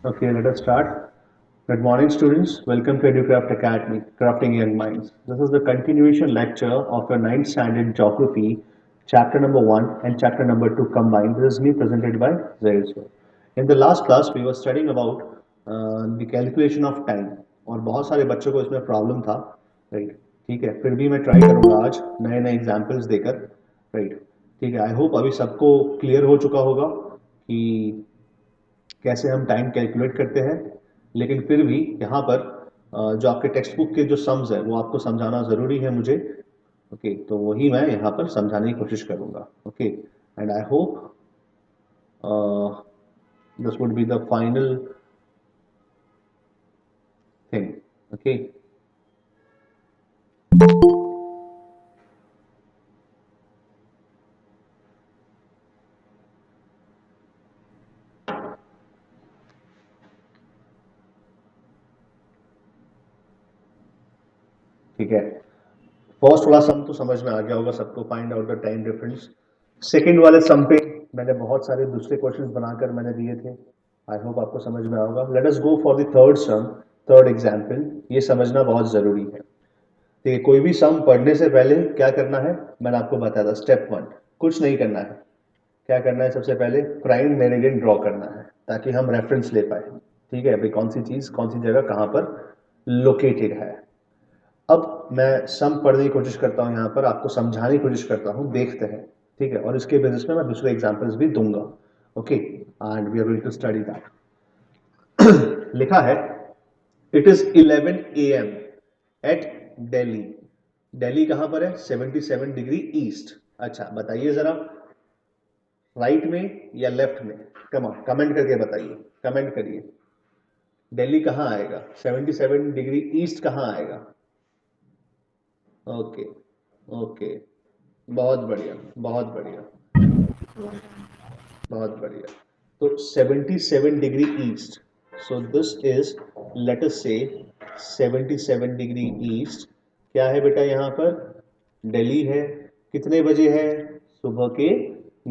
Okay, let us start. Good morning, students. Welcome to EduCraft Academy, Crafting Young Minds. This is the continuation lecture of your 9th standard geography, chapter number 1 and chapter number 2 combined. This is me presented by Zaid sir. In the last class, we were studying about the calculation of time और बहुत सारे बच्चों को इसमें problem था, right? ठीक है, फिर भी मैं ट्राई करूंगा आज नए नए एग्जाम्पल्स देकर, राइट? ठीक है, आई होप अभी सबको क्लियर हो चुका होगा कि कैसे हम टाइम कैलकुलेट करते हैं। लेकिन फिर भी यहाँ पर जो आपके टेक्स्ट बुक के जो सम्स है वो आपको समझाना ज़रूरी है मुझे। ओके, तो वही मैं यहाँ पर समझाने की कोशिश करूँगा। Okay, and I hope this would be the final thing. Okay, ठीक है। फर्स्ट वाला सम तो समझ में आ गया होगा सबको, find out the time difference. Second वाले सम पे मैंने बहुत सारे दूसरे क्वेश्चंस बनाकर मैंने दिए थे, आई होप आपको समझ में आएगा। Let us go for the third some, third example. ये समझना बहुत ज़रूरी है। ठीक है, कोई भी सम पढ़ने से पहले क्या करना है मैंने आपको बताया था। स्टेप 1, कुछ नहीं करना है। क्या करना है? सबसे पहले प्राइम मेरिडियन ड्रॉ करना है ताकि हम रेफरेंस ले पाए। ठीक है, भाई कौन सी चीज़ कौन सी जगह कहाँ पर लोकेटेड है। अब मैं सम पढ़ने की कोशिश करता हूँ, यहाँ पर आपको समझाने की कोशिश करता हूँ, देखते हैं। ठीक है, और इसके बेसिस में मैं दूसरे एग्जाम्पल्स भी दूंगा। Okay, and we are going to study that. लिखा है it is 11 AM at Delhi. Delhi कहां पर है? 77 डिग्री ईस्ट। अच्छा बताइए जरा, राइट में या लेफ्ट में? कमेंट करके बताइए, कमेंट करिए। दिल्ली कहां आएगा? 77 डिग्री ईस्ट कहां आएगा? ओके, ओके, बहुत बढ़िया, बहुत बढ़िया, बहुत बढ़िया। तो 77 degree east, so this is, let us से 77 डिग्री ईस्ट। क्या है बेटा यहाँ पर? दिल्ली है। कितने बजे है? सुबह के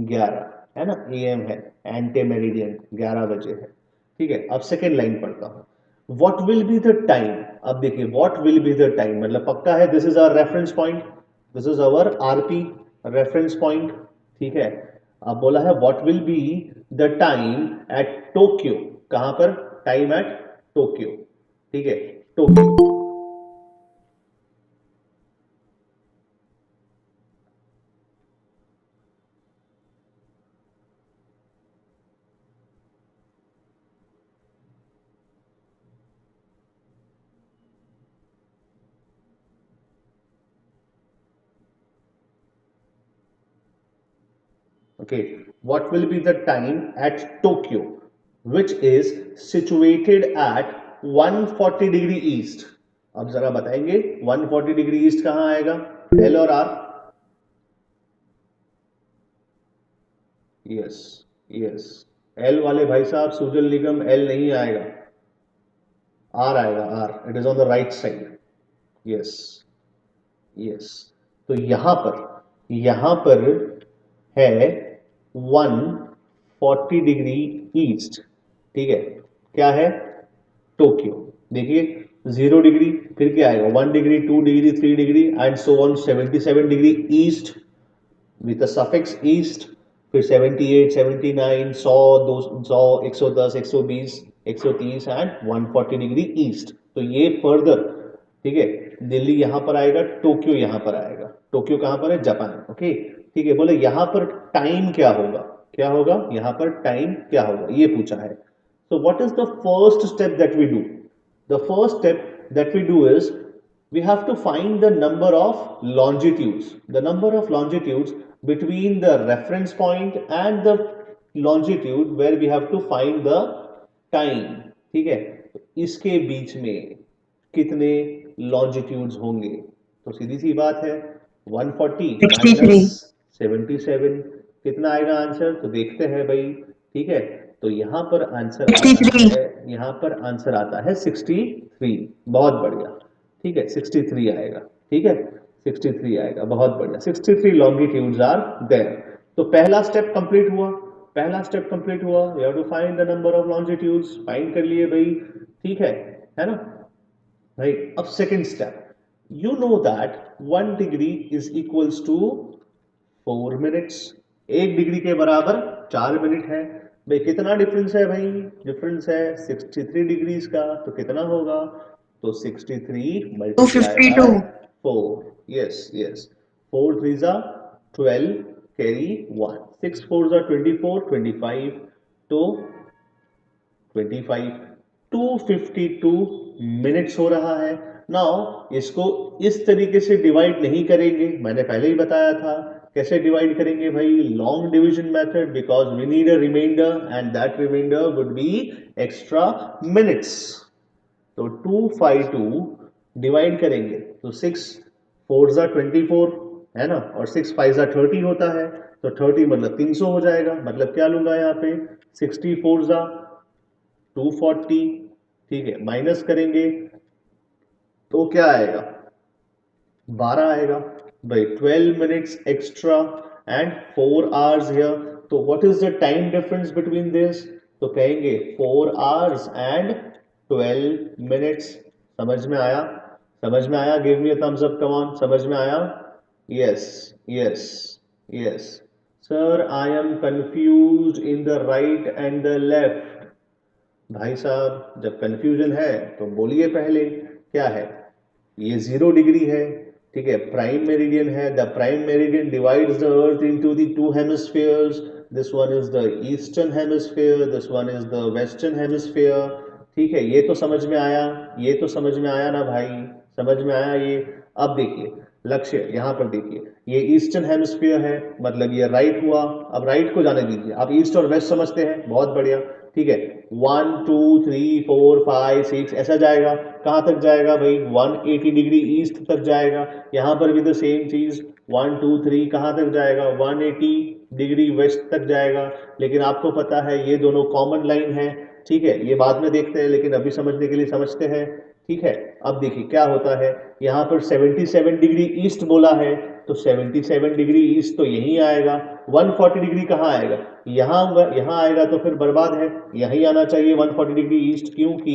11, है ना? AM है, एंटे मेरिडियन 11 बजे है। ठीक है, अब सेकेंड लाइन पढ़ता हूँ। What will be the time? अब देखिए, what will be the time मतलब पक्का है, this is our reference point, this is our RP reference point. ठीक है, अब बोला है what will be the time at Tokyo. कहां पर? Time at Tokyo. ठीक है, Tokyo. Okay, what will be the time at Tokyo, which is situated at 140 degree east? अब जरा बताएंगे 140 डिग्री ईस्ट कहां आएगा? L और R? Yes, yes. L वाले भाई साहब, सुजल निगम, L नहीं आएगा, R आएगा, R। It is on the right side. Yes, yes. तो यहां पर है 140 डिग्री ईस्ट। ठीक है, क्या है? टोक्यो। देखिए 0 डिग्री, फिर क्या आएगा? 1 degree, 2 degree, 3 degree and so on 77 degree east with suffix east. फिर 78, 79, 100, 200, 110, 120, 130 एंड 140 डिग्री ईस्ट। तो ये फर्दर, ठीक है, दिल्ली यहां पर आएगा, टोक्यो यहां पर आएगा। टोक्यो कहां पर है? जापान। ओके, ठीक है। बोले यहां पर टाइम क्या होगा? क्या होगा यहां पर? टाइम क्या होगा ये पूछा है। So what is the first step that we do? The first step that we do is we have to find the number of longitudes. The number of longitudes between the reference point and the longitude where we have to find the time. ठीक है, तो इसके बीच में कितने longitudes होंगे? तो सीधी सी बात है, 140 माइनस 63। 77 कितना आएगा आंसर? तो देखते हैं भाई। ठीक है, तो यहाँ पर आंसर आता 63। है, यहाँ पर आंसर आता है 63। बहुत बढ़िया। ठीक है, 63 आएगा। ठीक है, 63 आएगा, बहुत बढ़िया। 63 लॉन्गिट्यूड्स आर देयर। तो पहला स्टेप कंप्लीट हुआ, पहला स्टेप कंप्लीट हुआ। You have to find the number of longitudes, find कर लिए भाई। ठीक है ना? राइट। अब second step, you know that 1 degree is equals to 4 minutes। 1 degree के बराबर 4 मिनट है। भाई कितना डिफरेंस है भाई? डिफरेंस है 63 डिग्रीज का। तो कितना होगा? तो 63 मल्टीप्लाई 252। बाय 4। यस यस, 4 3 जा 12, कैरी 1, 6 4 जा 24, 25, तो 25, 252 मिनट्स हो रहा है। नाउ इसको इस तरीके से डिवाइड नहीं करेंगे, मैंने पहले ही बताया था। कैसे डिवाइड करेंगे भाई? Long division method, because we need a remainder and that remainder would be extra minutes. तो 252 डिवाइड करेंगे तो 6 4 जा 24 है ना, और 6 5 जा 30 होता है। तो 30 मतलब 300 हो जाएगा। मतलब क्या लूंगा यहाँ पे? 64 जा 240। ठीक है, माइनस करेंगे तो क्या आएगा? 12 आएगा भाई। 12 minutes extra and 4 hours here. तो what is the time difference between this? तो कहेंगे 4 आवर्स एंड 12 मिनट्स। समझ में आया? समझ में आया? Give me a thumbs up, come on. समझ में आया? Yes yes yes. Sir I am confused in the right and the left. भाई साहब जब कंफ्यूजन है तो बोलिए पहले क्या है। ये 0 डिग्री है। ठीक है, प्राइम मेरिडियन है। The prime meridian divides the earth into the two hemispheres. This one is the eastern hemisphere, this one is the western hemisphere. ठीक है, ये तो समझ में आया, ये तो समझ में आया ना भाई? समझ में आया ये? अब देखिए लक्ष्य यहां पर देखिए, ये ईस्टर्न हेमिस्फीयर है, मतलब ये राइट हुआ। अब राइट को जाने दीजिए, आप ईस्ट और वेस्ट समझते हैं, बहुत बढ़िया। ठीक है, 1 2 3 4 5 6 ऐसा जाएगा। कहाँ तक जाएगा भाई? 180 डिग्री ईस्ट तक जाएगा। यहाँ पर भी द सेम चीज, 1 2 3 कहाँ तक जाएगा? 180 डिग्री वेस्ट तक जाएगा। लेकिन आपको पता है ये दोनों कॉमन लाइन है। ठीक है, ये बाद में देखते हैं, लेकिन अभी समझने के लिए समझते हैं। ठीक है, अब देखिए क्या होता है। यहाँ पर 77 डिग्री ईस्ट बोला है, तो 77 डिग्री ईस्ट तो यहीं आएगा। 140 डिग्री कहाँ आएगा? यहाँ आएगा, तो फिर बर्बाद है। यहीं आना चाहिए 140 डिग्री ईस्ट, क्योंकि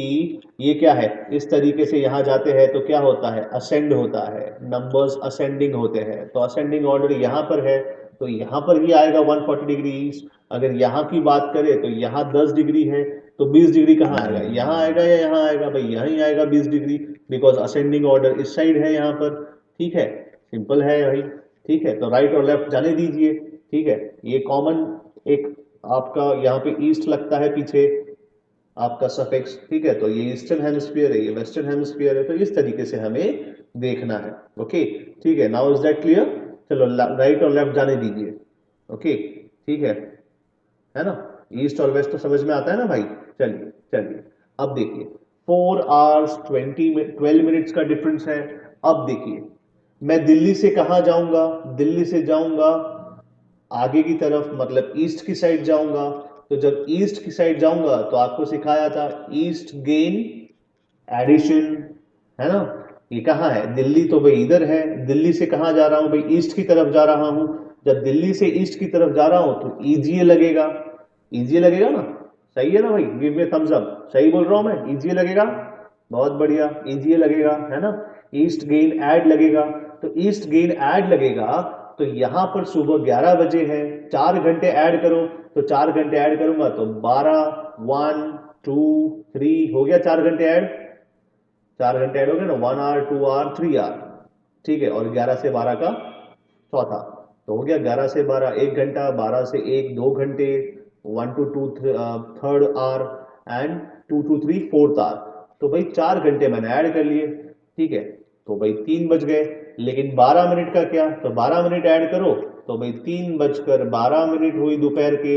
ये क्या है, इस तरीके से यहाँ जाते हैं तो क्या होता है? असेंड होता है, नंबर्स असेंडिंग होते हैं। तो असेंडिंग ऑर्डर यहाँ पर है, तो यहाँ पर ही आएगा 140 डिग्री ईस्ट। अगर यहाँ की बात करें तो यहाँ 10 डिग्री है, तो 20 डिग्री कहाँ आएगा? यहाँ आएगा या यहाँ आएगा भाई? यहीं आएगा 20 डिग्री, बिकॉज असेंडिंग ऑर्डर इस साइड है यहाँ पर। ठीक है, सिंपल है भाई। ठीक है, तो राइट और लेफ्ट जाने दीजिए। ठीक है, ये कॉमन एक आपका यहाँ पे ईस्ट लगता है पीछे आपका सफिक्स। ठीक है, तो ये ईस्टर्न हेमिस्फीयर है, ये वेस्टर्न हेमिस्फीयर है। तो इस तरीके से हमें देखना है। ओके, ठीक है, नाउ इज दैट क्लियर? चलो राइट और लेफ्ट जाने दीजिए। ओके, ठीक है ना? ईस्ट और वेस्ट तो समझ में आता है ना भाई? चलिए चलिए, अब देखिए 4 आवर्स 12 मिनट्स का डिफरेंस है। अब देखिए, मैं दिल्ली से कहाँ जाऊंगा? दिल्ली से जाऊंगा आगे की तरफ, मतलब ईस्ट की साइड जाऊंगा। तो जब ईस्ट की साइड जाऊंगा तो आपको सिखाया था ईस्ट गेन एडिशन, है ना? ये कहाँ है? दिल्ली तो भाई इधर है। दिल्ली से कहाँ जा रहा हूँ भाई? ईस्ट की तरफ जा रहा हूँ। जब दिल्ली से ईस्ट की तरफ जा रहा हूँ तो ईजीए लगेगा। ईजीए लगेगा ना? सही है ना भाई? गिव मी थम्स अप, सही बोल रहा हूँ मैं? ईजीए लगेगा, बहुत बढ़िया, ईजीए लगेगा, है ना? ईस्ट गेन ऐड लगेगा। तो ईस्ट गेन ऐड लगेगा, तो यहां पर सुबह 11 बजे है, 4 घंटे ऐड करो। तो 4 घंटे ऐड करूंगा तो 12 1 2 3 हो गया। 4 घंटे ऐड, 4 घंटे ऐड हो गया ना? 1 आवर 2 आवर 3 आवर। ठीक है, और 11 से 12 का चौथा, तो हो गया 11 से 12 1 घंटा, 12 से 1 2 घंटे, 1 to 2 third hour, and 2 to 3 fourth hour. तो भाई 4 घंटे मैंने ऐड कर लिए। ठीक है, तो भाई 3 बज गए। लेकिन 12 मिनट का क्या? तो 12 मिनट ऐड करो, तो भाई 3 बजकर 12 मिनट हुई दोपहर के,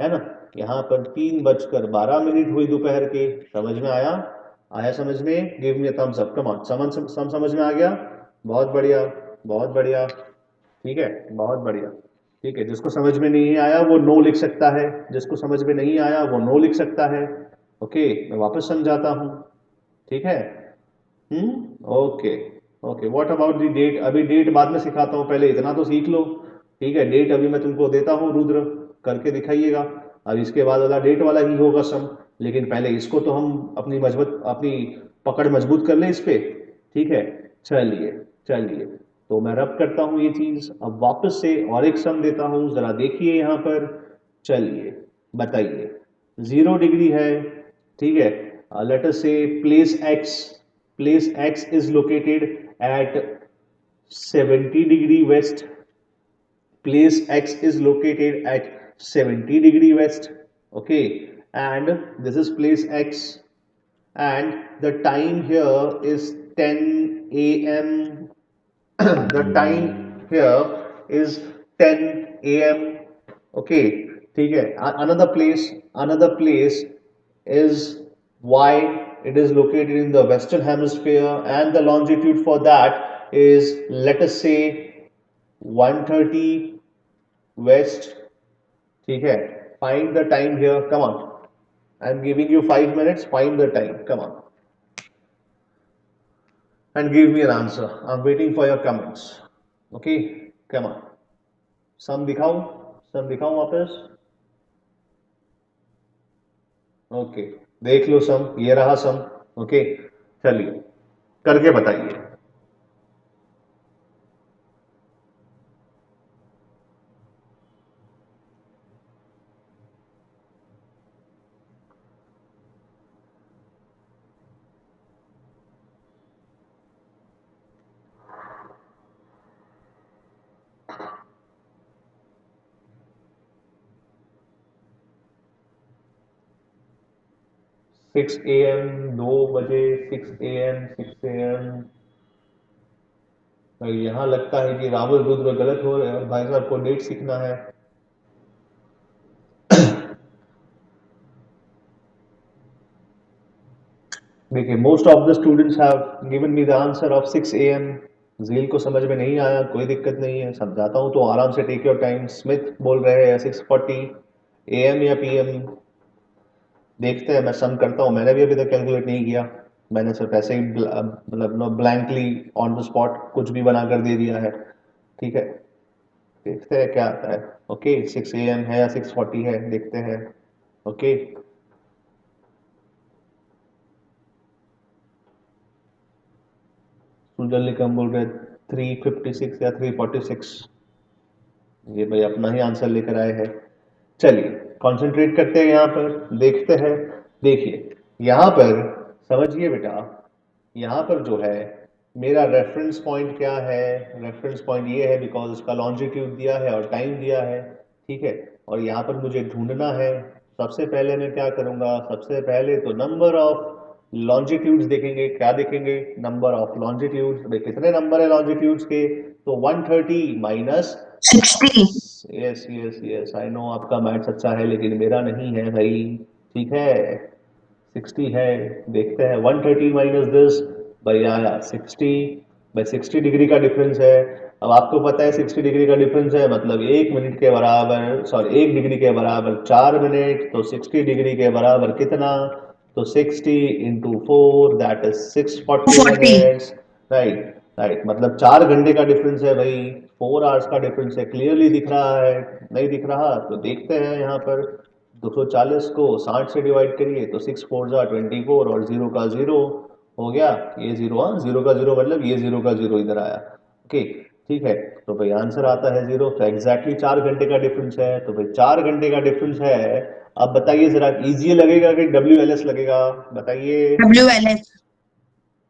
है ना। यहाँ पर 3:12 हुई दोपहर के, समझ में आया? आया समझ में? Give me thumbs up, come on, समझ में आ गया? बहुत बढ़िया, बहुत बढ़िया, ठीक है, बहुत बढ़िया, ठीक है। जिसको समझ में नहीं आया वो नो लिख सकता है, जिसको समझ में नहीं आया वो नो लिख सकता है। ओके, मैं वापस समझाता हूँ, ठीक है। Okay, okay, what about the date? अभी डेट बाद में सिखाता हूँ, पहले इतना तो सीख लो, ठीक है। डेट अभी मैं तुमको देता हूँ, रुद्र करके दिखाइएगा। अब इसके बाद वाला डेट वाला ही होगा सम, लेकिन पहले इसको तो हम अपनी पकड़ मजबूत कर ले इस पे, ठीक है। चलिए, चलिए, तो मैं रब करता हूँ ये चीज, अब वापस से और एक सम देता हूँ, जरा देखिए यहाँ पर। चलिए, बताइए, 0 डिग्री है, ठीक है। लेट अस से place x is located at 70 degree west. Place x is located at 70 degree west, okay, and this is place x, and the time here is 10 a.m. The time here is 10 a.m. Okay, ठीक है। Another place is y. It is located in the western hemisphere, and the longitude for that is, let us say, 130 west, ठीक है। Find the time here, come on, I'm giving you 5 minutes, find the time, come on, and give me an answer. I'm waiting for your comments, okay, come on। सम दिखाऊं, सम दिखाऊं वापस? Okay, देख लो सम, ये रहा सम, okay. चलिए, करके बताइए। 6 AM, 2 बजे, 6 AM, 6 AM। यहाँ लगता है कि रावल रुद्र गलत हो रहे हैं, भाई साहब को डेट सीखना है। देखिए, most of the students have given me the answer of 6 AM। झील को समझ में नहीं आया, कोई दिक्कत नहीं है, समझाता हूँ तो आराम से टेक योर टाइम। स्मिथ बोल रहे हैं 6:40 AM या PM। देखते हैं, मैं सम करता हूँ, मैंने भी अभी तक कैलकुलेट नहीं किया, मैंने सिर्फ ऐसे ही मतलब ब्लैंकली ऑन द स्पॉट कुछ भी बनाकर दे दिया है, ठीक है। देखते हैं क्या आता है। ओके, 6 AM है या 6:40 है, देखते हैं। ओके, सुजल निकम बोल रहे 3:56 या 3:46। ये भाई अपना ही आंसर लेकर आए हैं। चलिए, कंसंट्रेट करते हैं यहाँ पर, देखते हैं। देखिए, यहाँ पर समझिए बेटा, यहाँ पर जो है मेरा रेफरेंस पॉइंट क्या है? रेफरेंस पॉइंट ये है बिकॉज इसका लॉन्जिट्यूड दिया है और टाइम दिया है, ठीक है। और यहाँ पर मुझे ढूंढना है। सबसे पहले मैं क्या करूँगा? सबसे पहले तो नंबर ऑफ लॉन्जिट्यूड्स देखेंगे। क्या देखेंगे? Number of longitudes. भाई कितने नंबर है लॉन्जिट्यूड्स के? तो 130 minus 60। Yes yes yes, I know आपका मैथ्स अच्छा है लेकिन मेरा नहीं है भाई, ठीक है। 60 है, देखते हैं 130 माइनस दिस, भाई आया 60। भाई 60 डिग्री का डिफरेंस है। अब आपको पता है 60 डिग्री का डिफरेंस है मतलब 1 मिनट के बराबर, सॉरी 1 डिग्री के बराबर 4 मिनट, तो 60 डिग्री के बराबर कितना? तो 60 into 4 that is 640 40। Minutes, right. Right, मतलब 4 घंटे का डिफरेंस है भाई, 4 आवर्स का डिफरेंस है। क्लियरली दिख रहा है? नहीं दिख रहा तो देखते हैं यहाँ पर। 240 को 60 से डिवाइड करिए तो 6 4 जा 24 और जीरो का जीरो हो गया। ये जीरो, हाँ, जीरो का जीरो मतलब ये जीरो का जीरो इधर आया, ओके, ठीक है। तो भाई आंसर आता है जीरो, तो एग्जैक्टली 4 घंटे का डिफरेंस है। तो भाई 4 घंटे का डिफरेंस है। अब बताइए जरा, इजी लगेगा कि WLS लगेगा? बताइए, WLS।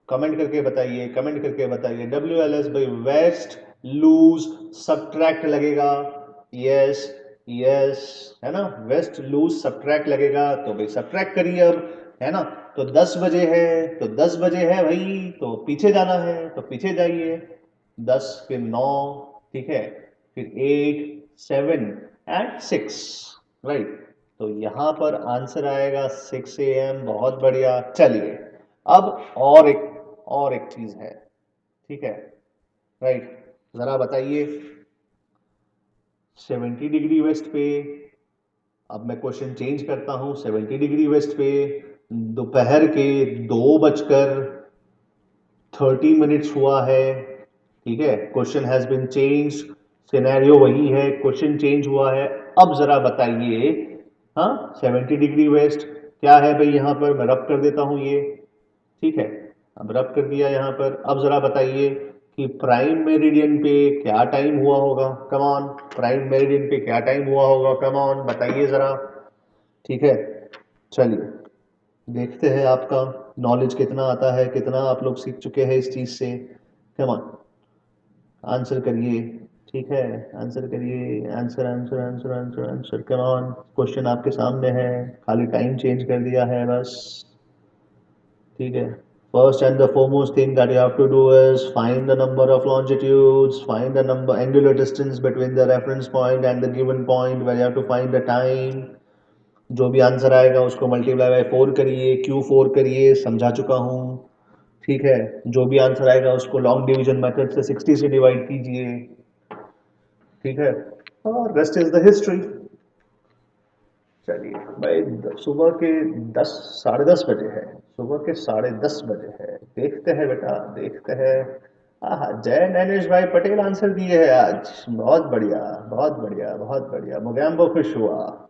कमेंट करके बताइए, कमेंट करके बताइए। WLS भाई, वेस्ट लूज सब्ट्रैक्ट लगेगा। यस, यस, है ना, वेस्ट लूज सब्ट्रैक्ट लगेगा। तो भाई सब्ट्रैक्ट करिए अब, है ना। तो 10 बजे है, तो 10 बजे है भाई, तो पीछे जाना है तो पीछे जाइए। 10, फिर 9, ठीक है, फिर 8, 7 एंड 6, राइट। तो यहाँ पर आंसर आएगा 6 AM। बहुत बढ़िया। चलिए अब और एक चीज है, ठीक है, राइट। जरा बताइए 70 डिग्री वेस्ट पे, अब मैं क्वेश्चन चेंज करता हूं, 70 डिग्री वेस्ट पे दोपहर के 2:30 हुआ है, ठीक है। Question has been change, scenario वही है, क्वेश्चन चेंज हुआ है। अब जरा बताइए, हाँ 70 डिग्री वेस्ट क्या है भाई, यहाँ पर मैं रब कर देता हूं ये, ठीक है। अब रब कर दिया यहाँ पर। अब जरा बताइए कि प्राइम मेरिडियन पे क्या टाइम हुआ होगा, कम ऑन। प्राइम मेरिडियन पे क्या टाइम हुआ होगा, कम ऑन बताइए जरा, ठीक है। चलिए देखते हैं आपका नॉलेज कितना आता है, कितना आप लोग सीख चुके हैं इस चीज से। कम ऑन आंसर करिए, ठीक है, आंसर करिए, answer answer answer answer answer, come on. Question आपके सामने है, खाली टाइम चेंज कर दिया है बस, ठीक है। First and the foremost thing that you have to do is find the number of longitudes, find the number angular distance between the reference point and the given point where you have to find the time। जो भी answer आएगा उसको multiply by 4 करिए, Q4 करिए, समझा चुका हूँ, ठीक है। जो भी आंसर आएगा उसको लॉन्ग डिवीजन मेथड से 60 से डिवाइड कीजिए, ठीक है, और रेस्ट इज द हिस्ट्री। चलिए भाई सुबह के 10 10:30 बजे है, सुबह के 10:30 बजे है, देखते हैं बेटा देखते हैं। हाँ जय नैनेश भाई पटेल आंसर दिए है आज, बहुत बढ़िया बहुत बढ़िया बहुत बढ़िया, मोगैम्बो खुश हुआ।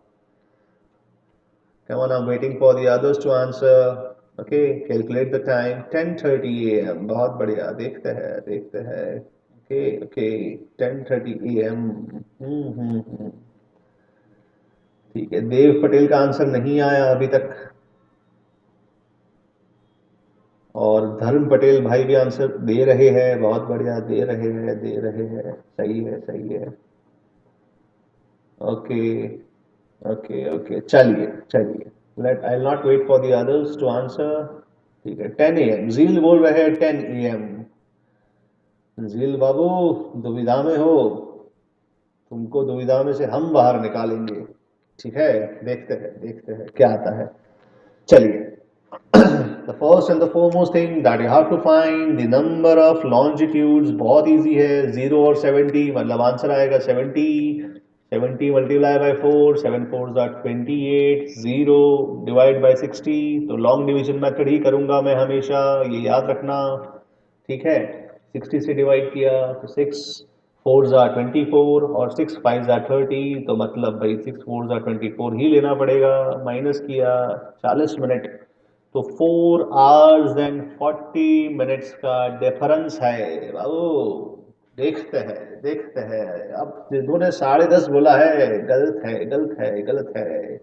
Come on, I'm waiting for the others to answer. Okay, calculate the time, 10:30 AM। बहुत बढ़िया, देखते हैं देखते हैं। Okay, okay, 10:30 AM। ठीक है, देव पटेल का आंसर नहीं आया अभी तक, और धर्म पटेल भाई भी आंसर दे रहे हैं, बहुत बढ़िया, दे रहे हैं दे रहे हैं, सही है सही है। ओके ओके ओके, चलिए चलिए, let I not wait for the others to answer, ठीक है। 10 AM जील बोल रहे हैं, 10 AM। जील बाबू दुविधा में हो, तुमको दुविधा में से हम बाहर निकालेंगे, ठीक है। देखते हैं क्या आता है। चलिए the first and the foremost thing that you have to find the number of longitudes, बहुत easy है, 0 और 70, मतलब आंसर आएगा 70। 70 मल्टीप्लाई बाय 4, 7 4 28, 0 डिवाइड बाय 60, तो लॉन्ग डिवीजन मेथड ही करूंगा मैं हमेशा, ये याद रखना, ठीक है। 60 से डिवाइड किया तो 6 4 24 और 6 5 30, तो मतलब भाई 6 4 24 ही लेना पड़ेगा, माइनस किया 40 मिनट, तो 4 hours and 40 minutes का डिफरेंस है बाबू। देखते हैं। अब जिन्होंने 10:30 बोला है, गलत है गलत है गलत है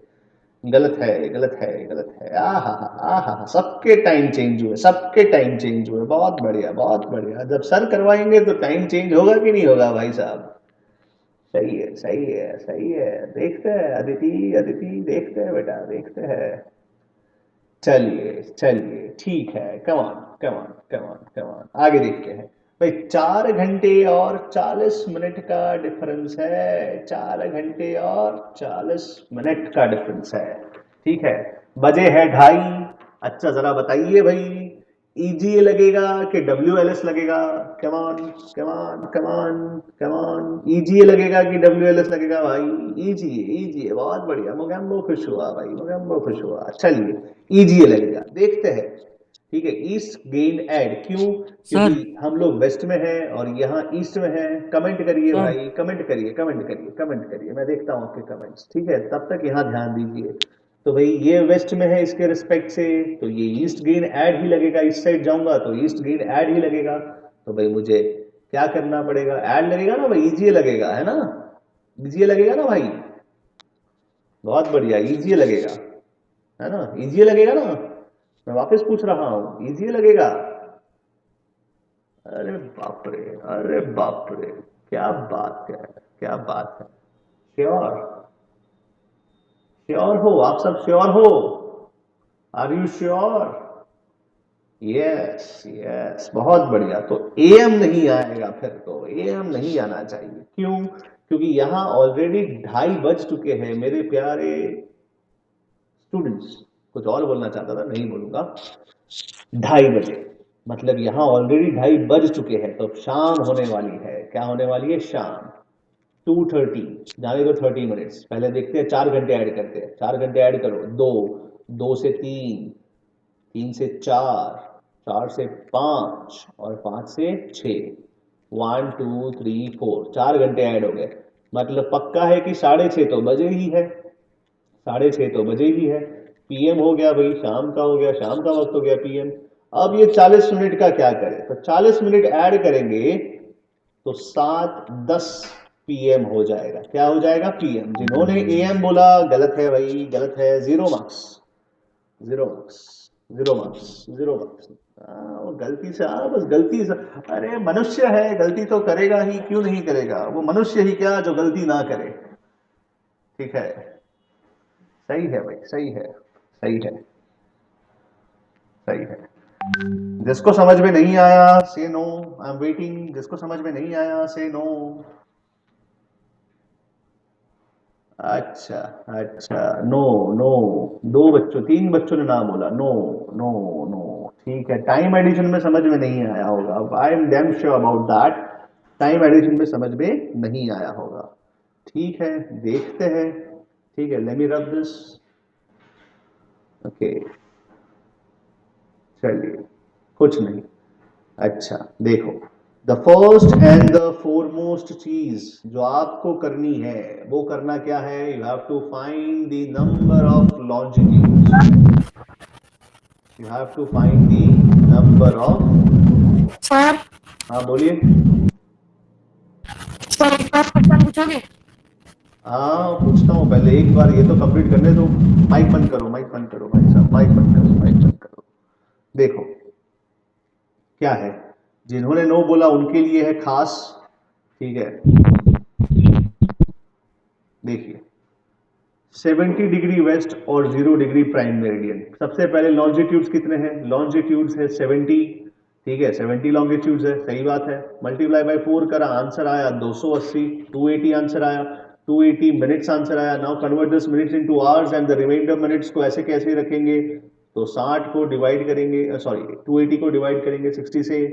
गलत है गलत है गलत है। आहा आहा, सबके टाइम चेंज हुए, सबके टाइम चेंज हुए, बहुत बढ़िया बहुत बढ़िया। जब सर करवाएंगे तो टाइम चेंज होगा कि नहीं होगा भाई साहब। सही है सही है सही है, देखते हैं अदिति अदिति, देखते हैं बेटा देखते हैं। चलिए चलिए ठीक है, कमान कमान कमान कमान, आगे देखते हैं भाई। 4 घंटे और 40 मिनट का डिफरेंस है, 4 घंटे और 40 मिनट का डिफरेंस है, ठीक है। बजे है 2:30। अच्छा जरा बताइए भाई, ईजीए लगेगा कि WLS लगेगा, कमान कमान कमान कमान, ईजीए लगेगा कि WLS लगेगा भाई, ईजीए बहुत बढ़िया, मोगैम्बो खुश हुआ भाई, मोगैम्बो खुश हुआ। चलिए ईजीए लगेगा, देखते हैं, ठीक है। ईस्ट गेन ऐड, क्यों, सर क्योंकि हम लोग वेस्ट में हैं और यहाँ ईस्ट में हैं। कमेंट करिए सर भाई, कमेंट करिए कमेंट करिए कमेंट करिए, मैं देखता हूँ आपके कमेंट्स, ठीक है। तब तक यहाँ ध्यान दीजिए, तो भाई ये वेस्ट में है, इसके रिस्पेक्ट से तो ये ईस्ट गेन ऐड ही लगेगा, इस साइड जाऊंगा तो ईस्ट गेन ऐड ही लगेगा, तो भाई मुझे क्या करना पड़ेगा, ऐड लगेगा ना भाई, ईजीए लगेगा, है ना, ईजीए लगेगा ना भाई, बहुत बढ़िया, ईजीए लगेगा, है ना, ईजीए लगेगा ना, मैं वापस पूछ रहा हूँ, ईजीए लगेगा। अरे बाप रे, अरे बाप रे, क्या बात है, क्या बात है। श्योर, श्योर हो आप सब, श्योर हो, are you sure. Yes yes, बहुत बढ़िया। तो एएम नहीं आएगा, फिर तो एएम नहीं आना चाहिए, क्यों, क्योंकि यहां ऑलरेडी 2:30 बज चुके हैं मेरे प्यारे स्टूडेंट्स, कुछ और बोलना चाहता था, नहीं बोलूंगा। 2:30 बजे, मतलब यहाँ ऑलरेडी 2:30 बज चुके हैं, तो शाम होने वाली है। क्या होने वाली है? शाम। 2:30, जाने दो 30 मिनट्स। पहले देखते हैं 4 घंटे ऐड करते हैं। 4 घंटे ऐड करो, 2, 2 से 3, 3 से 4, 4 से 5 और 5 से 6, 1 2 3 4, 4 घंटे ऐड हो गए। मतलब पक्का है कि 6:30 तो बजे ही है, 6:30 तो बजे ही है। पीएम हो गया भाई, शाम का हो गया, शाम का वक्त हो गया पीएम। अब ये 40 मिनट का क्या करें? तो 40 मिनट ऐड करेंगे तो 7:10 पीएम हो जाएगा। क्या हो जाएगा? पीएम। जिन्होंने एएम बोला, गलत है भाई, गलत है। 0 मार्क्स, 0 मार्क्स, 0 मार्क्स, 0 मार्क्स। वो गलती से, बस गलती से। अरे मनुष्य है, गलती तो करेगा ही, क्यों नहीं करेगा? वो मनुष्य ही क्या जो गलती ना करे। ठीक है, सही है भाई, सही है, सही है, सही है। जिसको समझ में नहीं आया से नो, आई एम वेटिंग। जिसको समझ में नहीं आया से नो। अच्छा, अच्छा, नो, नो। 3 बच्चों ने ना बोला। No, no, no. ठीक है, टाइम एडिशन में समझ में नहीं आया होगा। I am damn sure about that. Time addition में समझ में नहीं आया होगा। ठीक है, देखते हैं। ठीक है, let me rub this. Okay, चलिए, कुछ नहीं। अच्छा, देखो, the first and the foremost चीज जो आपको करनी है, वो करना क्या है? You have to find the number of longitudes. You have to find the number of. Sir, हाँ, बोलिए। सर एक बार क्वेश्चन पूछोगे? हाँ, पूछता हूँ, पहले एक बार ये तो कंप्लीट करने दो। माइक बंद करो, माइक बंद करो भाई साहब, माइक बंद करो, माइक बंद करो। देखो, क्या है? जिन्होंने नो बोला उनके लिए है खास। ठीक है, देखिए, 70 डिग्री वेस्ट और 0 डिग्री प्राइम मेरिडियन। सबसे पहले लॉन्जिट्यूड्स कितने हैं? लॉन्जिट्यूड्स है 70। ठीक है, 70 लॉन्जिट्यूड्स है, सही बात है। मल्टीप्लाई बाय 4 करा, आंसर आया 280। 280 आंसर आया, 280 मिनट्स आंसर आया। Now convert this minutes into hours and the remainder minutes को ऐसे कैसे रखेंगे? तो 60 को डिवाइड करेंगे, सॉरी 280 को डिवाइड करेंगे 60 से,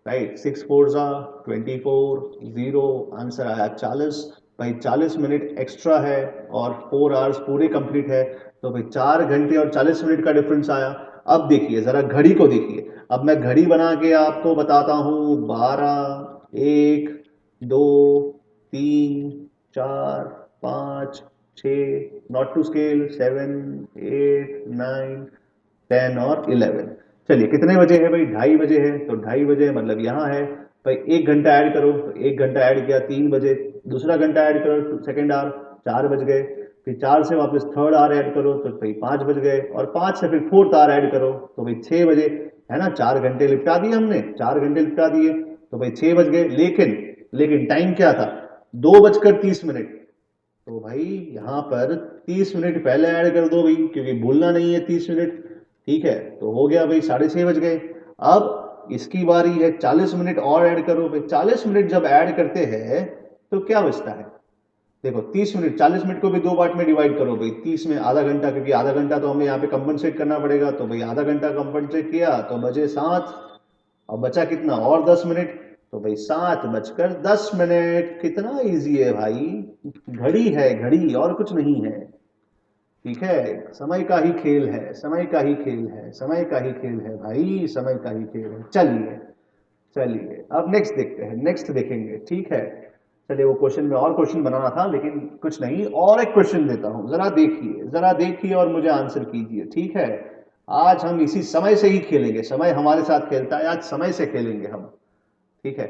राइट। 6 4 जा 24, 0 आंसर आया 40। भाई 40 मिनट एक्स्ट्रा है और 4 आवर्स पूरे कंप्लीट है, तो भाई 4 घंटे और 40 मिनट का डिफरेंस आया। अब देखिए, जरा घड़ी को देखिए। अब मैं घड़ी बना के आपको बताता हूं। 12, 1, 2, 3, 4, 5, 6, नॉट टू स्केल, 7, 8, 9, 10 और 11। चलिए, कितने बजे है भाई? 2:30 बजे है, तो 2:30 बजे मतलब यहाँ है भाई। 1 घंटा ऐड करो, तो 1 घंटा ऐड किया 3 बजे। दूसरा घंटा ऐड करो, सेकेंड आवर, 4 बज गए। फिर 4 से वापस थर्ड आवर ऐड करो, तो भाई 5 बज गए। और 5 से फिर फोर्थ आवर ऐड करो, तो भाई 6 बजे। है ना, 4 घंटे लिपटा दिए हमने, 4 घंटे लिपटा दिए, तो भाई 6 बज गए। लेकिन लेकिन टाइम क्या था? 2:30 मिनट। तो भाई यहाँ पर 30 मिनट पहले ऐड कर दो भाई, क्योंकि भूलना नहीं है 30 मिनट। ठीक है, तो हो गया भाई, 6:30 बज गए। अब इसकी बारी है, 40 मिनट और ऐड करो भाई। 40 मिनट जब ऐड करते हैं तो क्या बचता है? देखो, 30 मिनट, 40 मिनट को भी 2 पार्ट में डिवाइड करो भाई। 30 में आधा घंटा, क्योंकि आधा घंटा तो हमें यहाँ पे कंपनसेट करना पड़ेगा, तो भाई आधा घंटा कंपनसेट किया तो बचे 7। और बचा कितना? और 10 मिनट। तो भाई 7:10। कितना इजी है भाई। घड़ी है, घड़ी, और कुछ नहीं है। ठीक है, समय का ही खेल है, समय का ही खेल है, समय का ही खेल है भाई, समय का ही खेल है। चलिए, चलिए, अब नेक्स्ट देखते हैं, नेक्स्ट देखेंगे। ठीक है, चलिए, वो क्वेश्चन में और क्वेश्चन बनाना था, लेकिन कुछ नहीं, और एक क्वेश्चन देता हूं। जरा देखिए, जरा देखिए और मुझे आंसर कीजिए। ठीक है, आज हम इसी समय से ही खेलेंगे। समय हमारे साथ खेलता है, आज समय से खेलेंगे हम। ठीक है,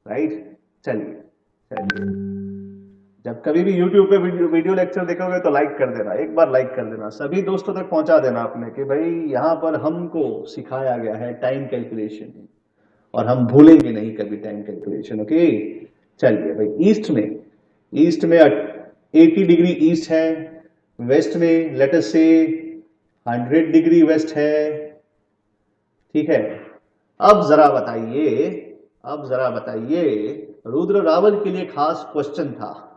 राइट। चलिए, चलिए, जब कभी भी YouTube पे वीडियो लेक्चर देखोगे तो लाइक कर देना, एक बार लाइक कर देना, सभी दोस्तों तक पहुंचा देना अपने, कि भाई यहाँ पर हमको सिखाया गया है टाइम कैलकुलेशन, और हम भूलेंगे नहीं कभी टाइम कैलकुलेशन। ओके, चलिए भाई, ईस्ट में 80 डिग्री ईस्ट है। वेस्ट में लेट अस से 100 डिग्री वेस्ट है। ठीक है, अब जरा बताइए, अब जरा बताइए, रुद्र रावल के लिए खास क्वेश्चन था।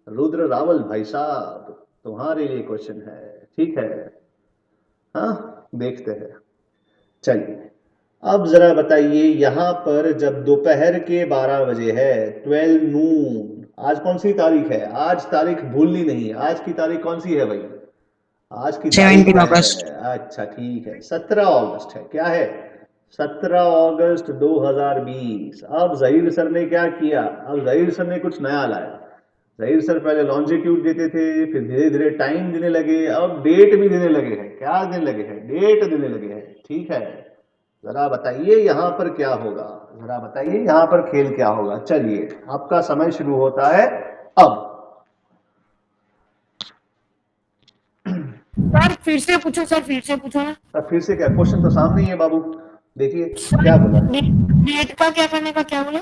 रुद्र रावल भाई साहब, तुम्हारे लिए क्वेश्चन है, ठीक है। हाँ, देखते हैं। चलिए, अब जरा बताइए, यहां पर जब दोपहर के 12 बजे है, 12 नून, आज कौन सी तारीख है? आज तारीख भूलनी नहीं, आज की तारीख कौन सी है भाई? आज की तारीख 17 है, अगस्त। अच्छा ठीक है, 17 अगस्त है। क्या है? 17 अगस्त 2020। अब जहीर सर ने क्या किया? अब जहीर सर ने कुछ नया लाया। जहीर सर पहले लॉन्जिट्यूड देते थे, फिर धीरे धीरे टाइम देने लगे, अब डेट भी देने लगे हैं। क्या देने लगे हैं? डेट देने लगे हैं, ठीक है। जरा बताइए यहां पर क्या होगा, जरा बताइए यहां पर खेल क्या होगा। चलिए, आपका समय शुरू होता है अब। सर फिर से पूछो, सर फिर से पूछो ना। अब फिर से क्या? क्वेश्चन तो सामने ही है बाबू, देखिए सर क्या बोला। डेट का क्या करने का, क्या बोला?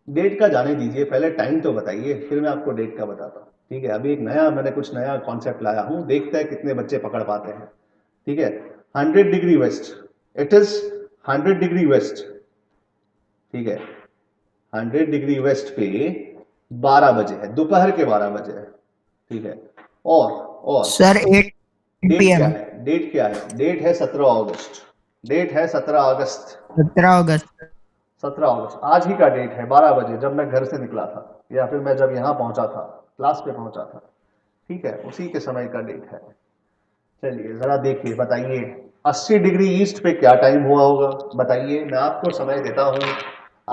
डेट का जाने दीजिए, पहले टाइम तो बताइए, फिर मैं आपको डेट का बताता हूँ, ठीक है। अभी एक नया, मैंने कुछ नया कॉन्सेप्ट लाया हूँ, देखते हैं कितने बच्चे पकड़ पाते हैं, ठीक है। 100 degree west, it is 100 degree west, ठीक है। 100 डिग्री वेस्ट पे 12 बजे है, दोपहर के 12 बजे है, ठीक है। और सर 8 डेट क्या PM। है? डेट क्या है? डेट है 17 अगस्त। डेट है 17 अगस्त। 17 अगस्त। 17 अगस्त आज ही का डेट है, 12 बजे, जब मैं घर से निकला था, या फिर मैं जब यहाँ पहुंचा था, क्लास पे पहुंचा था, ठीक है, उसी के समय का डेट है। चलिए जरा देखिए, बताइए 80 डिग्री ईस्ट पे क्या टाइम हुआ होगा? बताइए, मैं आपको समय देता हूं,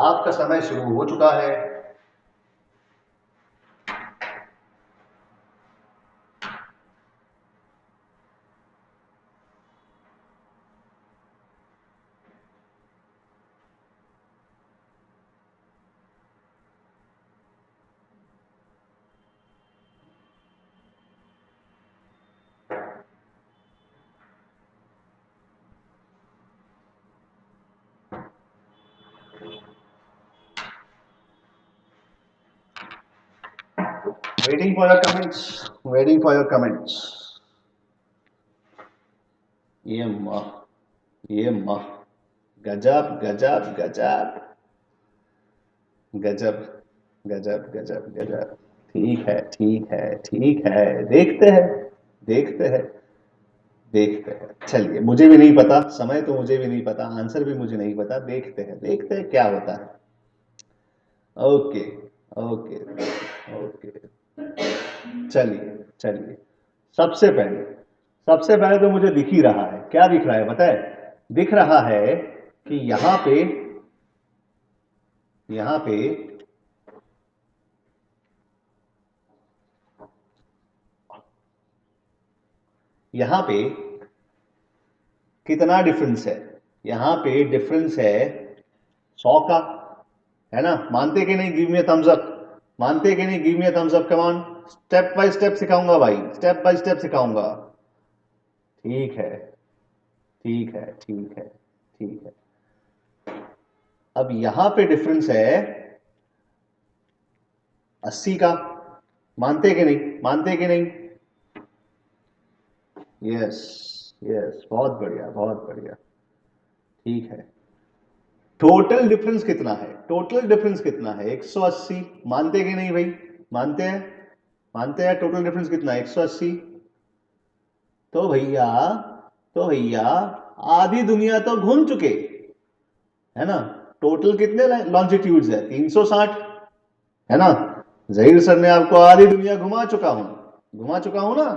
आपका समय शुरू हो चुका है। Waiting for your comments, waiting for your comments. ये माह, ये माह, गजब गजब गजब, गजब गजब गजब गजब, ठीक है ठीक है ठीक है, देखते हैं, देखते हैं, देखते हैं। चलिए, मुझे भी नहीं पता, समय तो मुझे भी नहीं पता, आंसर भी मुझे नहीं पता, देखते हैं, देखते हैं क्या होता है। Okay, okay, okay. चलिए चलिए, सबसे पहले, सबसे पहले तो मुझे दिख ही रहा है। क्या दिख रहा है पता है? दिख रहा है कि यहां पे यहां पे कितना डिफरेंस है? यहां पे डिफरेंस है 100 का, है ना? मानते कि नहीं? गिव मी थम्स अप, मानते कि नहीं? Give me thumbs up, come on. Step by step सिखाऊंगा भाई, स्टेप बाय स्टेप सिखाऊंगा, ठीक है, ठीक है, ठीक है, ठीक है। अब यहां पे डिफरेंस है 80 का, मानते कि नहीं? मानते कि नहीं? यस, यस, बहुत बढ़िया, बहुत बढ़िया, ठीक है। टोटल डिफरेंस कितना है? टोटल डिफरेंस कितना है? 180, मानते कि नहीं भाई? मानते हैं? मानते हैं टोटल डिफरेंस कितना है? 180। तो भैया, तो भैया, आधी दुनिया तो घूम चुके, है ना? टोटल कितने लॉन्जिट्यूड्स है? 360, है ना? जहीर सर ने आपको आधी दुनिया घुमा चुका हूं, घुमा चुका हूं ना?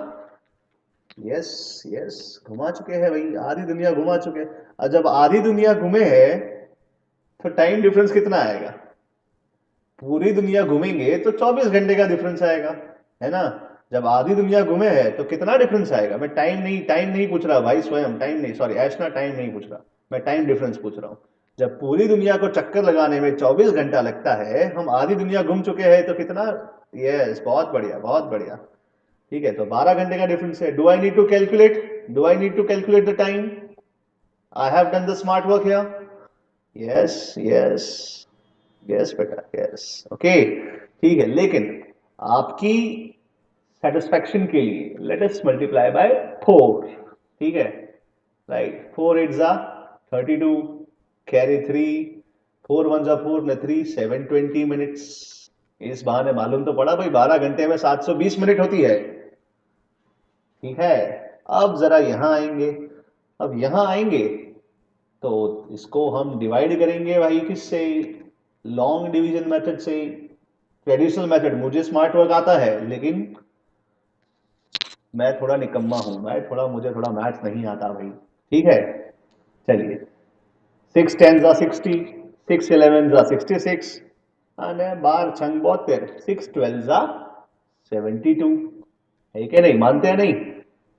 यस, यस, घुमा चुके हैं भाई, आधी दुनिया घुमा चुके हैं। और जब आधी दुनिया घूमे हैं, तो टाइम डिफरेंस कितना आएगा? पूरी दुनिया घूमेंगे तो 24 घंटे का डिफरेंस आएगा, है ना? जब आधी दुनिया घूमे हैं तो कितना डिफरेंस आएगा? मैं टाइम नहीं पूछ रहा भाई, स्वयं टाइम नहीं, सॉरी ऐशना, टाइम नहीं पूछ रहा, मैं टाइम डिफरेंस पूछ रहा हूं। जब पूरी दुनिया को चक्कर लगाने में 24 घंटा लगता है, हम आधी दुनिया घूम चुके हैं, तो कितना? यस, बहुत बढ़िया, बहुत बढ़िया, ठीक है। तो 12 घंटे का डिफरेंस है। Do I need to calculate, do I need to calculate the time? I have done the smart work here. Yes, yes, yes बेटा, यस, ओके, ठीक है। लेकिन आपकी सेटिस्फैक्शन के लिए लेट अस मल्टीप्लाई बाय 4, ठीक है, राइट। 4 8 जा 32, कैरी 3, 4 1 जा 4 न 3, 720 मिनट्स। इस बहाने मालूम तो पड़ा भाई, 12 घंटे में 720 मिनट होती है। ठीक है, अब जरा यहाँ आएंगे। अब यहाँ आएंगे तो इसको हम डिवाइड करेंगे भाई किससे, लॉन्ग डिवीजन मेथड से, ट्रेडिशनल मेथड। मुझे स्मार्ट वर्क आता है लेकिन मैं थोड़ा निकम्मा हूं, मुझे थोड़ा मैथ्स नहीं आता भाई। ठीक है, चलिए 6 10 जा 60, 6 11 जा 66 અને 12 छंग 72, 6 12 जा 72 है कि नहीं, मानते हैं नहीं?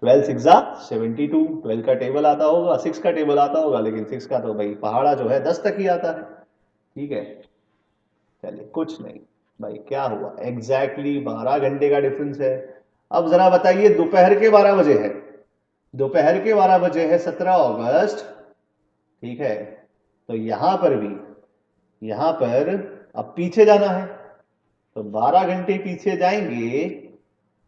12 6 जा 72, 12 का टेबल आता होगा, 6 का टेबल आता होगा, लेकिन 6 का तो भाई पहाड़ा जो है 10 तक ही आता है। ठीक है, चलिए कुछ नहीं भाई, क्या हुआ, एग्जैक्टली 12 घंटे का डिफरेंस है। अब जरा बताइए, दोपहर के 12 बजे है, दोपहर के 12 बजे है 17 अगस्त। ठीक है, तो यहां पर भी, यहां पर अब पीछे जाना है, तो 12 घंटे पीछे जाएंगे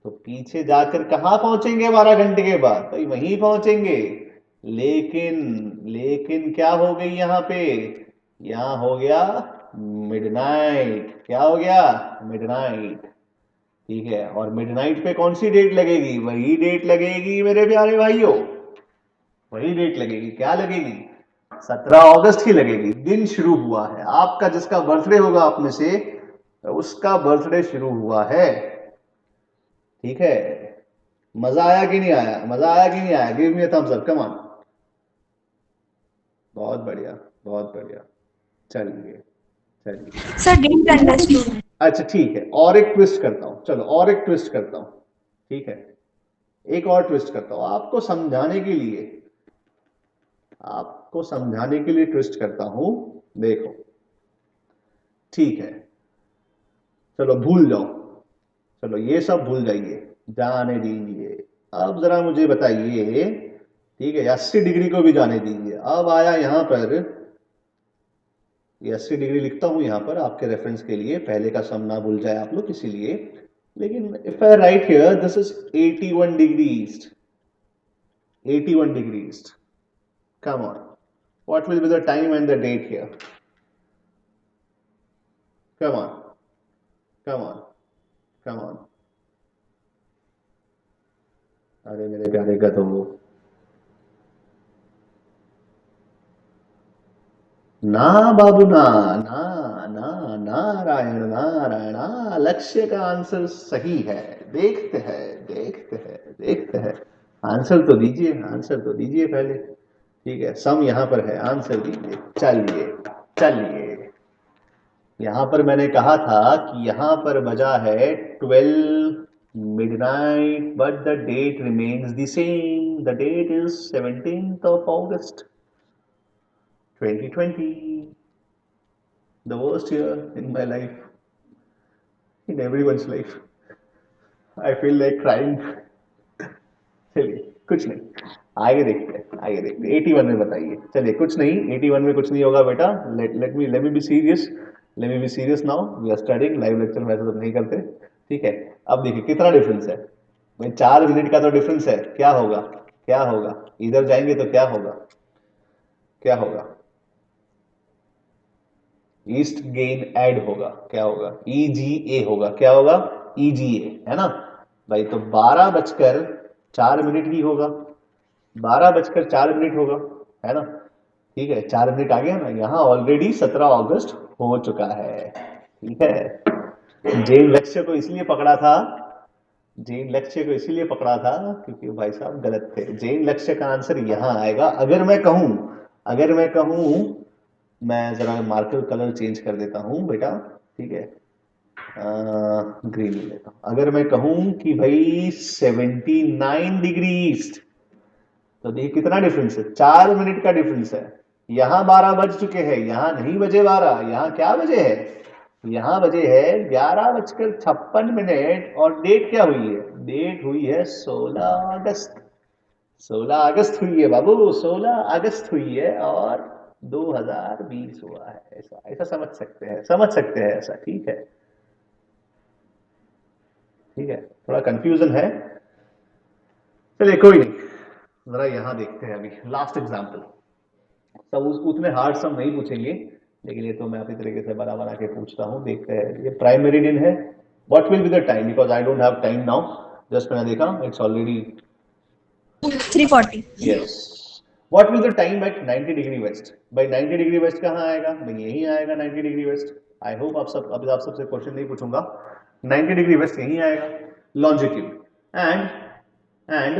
तो पीछे जाकर कहां पहुंचेंगे 12 घंटे के बाद? भाई वहीं पहुंचेंगे। लेकिन लेकिन क्या हो गई यहां पे, यहां हो गया मिडनाइट। क्या हो गया? मिडनाइट। ठीक है, और मिडनाइट पे कौन सी डेट लगेगी? वही डेट लगेगी मेरे प्यारे भाइयों, वही डेट लगेगी। क्या लगेगी? 17 अगस्त की लगेगी। दिन शुरू हुआ है आपका, जिसका बर्थडे होगा आप में से उसका बर्थडे शुरू हुआ है। ठीक है, मजा आया कि नहीं आया? मजा आया कि नहीं आया? Give me a thumbs up, come on. बहुत बढ़िया, बहुत बढ़िया। चलिए चलिए, Sir, didn't understood. अच्छा ठीक है, और एक ट्विस्ट करता हूं, चलो और एक ट्विस्ट करता हूं। ठीक है, एक और ट्विस्ट करता हूं आपको समझाने के लिए, आपको समझाने के लिए ट्विस्ट करता हूं। देखो, ठीक है, चलो भूल जाओ, चलो ये सब भूल जाइए, जाने दीजिए। अब जरा मुझे बताइए, ठीक है, 80 डिग्री को भी जाने दीजिए। अब आया यहां पर, ये 80 डिग्री लिखता हूं यहां पर आपके रेफरेंस के लिए, पहले का सम ना भूल जाए आप लोग इसीलिए। लेकिन if I right here this is 81 degree east, 81 degree east, come on, what will be the time and the date here? Come on, come on, come on. अरे मेरे प्यारे का तो ना बाबू ना, ना ना, नारायण नारायण, लक्ष्य का आंसर सही है। देखते हैं, देखते हैं, देखते हैं। आंसर तो दीजिए, आंसर तो दीजिए पहले। ठीक है, सम यहां पर है, आंसर दीजिए। चलिए चलिए, यहां पर मैंने कहा था कि यहां पर बजा है 12 midnight, but the date remains the same. The date is 17th of August 2020, the worst year in my life, in everyone's life. I feel like crying. चलिए कुछ नहीं, आगे देखते हैं, आगे देखते हैं। 81 में बताइए, चलिए कुछ नहीं, 81 में कुछ नहीं होगा बेटा। Let me be serious, let me be serious now, we are studying live lecture में, ऐसा तो नहीं करते। ठीक है, अब देखिए कितना डिफरेंस है भाई, 4 मिनट का तो डिफरेंस है। क्या होगा, क्या होगा, इधर जाएंगे तो क्या होगा, क्या होगा? ईस्ट गेन ऐड होगा, क्या होगा? EGA होगा, क्या होगा? EGA, है ना भाई? तो 12 बजकर 4 मिनट ही होगा, 12 बजकर 4 मिनट होगा, है ना? ठीक है, 4 मिनट आ गया ना, यहाँ ऑलरेडी 17 अगस्त हो चुका है। ठीक है, जेन लक्ष्य को इसलिए पकड़ा था, जेन लक्ष्य को इसीलिए पकड़ा था क्योंकि भाई साहब गलत थे। जेन लक्ष्य का आंसर यहां आएगा। अगर मैं कहूं, अगर मैं कहूं, मैं जरा मार्कर कलर चेंज कर देता हूं बेटा। ठीक है, ग्रीन ले लेता हूं। अगर मैं कहूं कि भाई 79 डिग्री ईस्ट, तो देखिए कितना डिफरेंस है, 4 मिनट का डिफरेंस है। यहां 12 बज चुके हैं, यहां नहीं बजे 12, यहां क्या बजे है? यहां बजे है 11 बजकर 56 मिनट। और डेट क्या हुई है? डेट हुई है 16 अगस्त, 16 अगस्त हुई है बाबू, 16 अगस्त हुई है, और 2020 हुआ है। ऐसा ऐसा समझ सकते हैं, समझ सकते हैं ऐसा। ठीक है, ठीक है, थोड़ा कंफ्यूजन है, चलिए कोई नहीं। जरा यहां देखते हैं अभी लास्ट एग्जाम्पल। सब उतने हार्ड सम नहीं पूछेंगे, लेकिन ये तो मैं अपनी तरीके से बना बना के पूछता हूँ। देखते हैं, ये प्राइम मेरिडियन है। What will be the time, because I don't have time now. Just मैंने देखा it's already 340. Yes. What will the time at 90 degree waste? भाई 90 डिग्री वेस्ट कहाँ आएगा? भाई यही आएगा 90 डिग्री वेस्ट. आई होप आप सबसे क्वेश्चन नहीं पूछूंगा. 90 डिग्री वेस्ट यही आएगा. Longitude and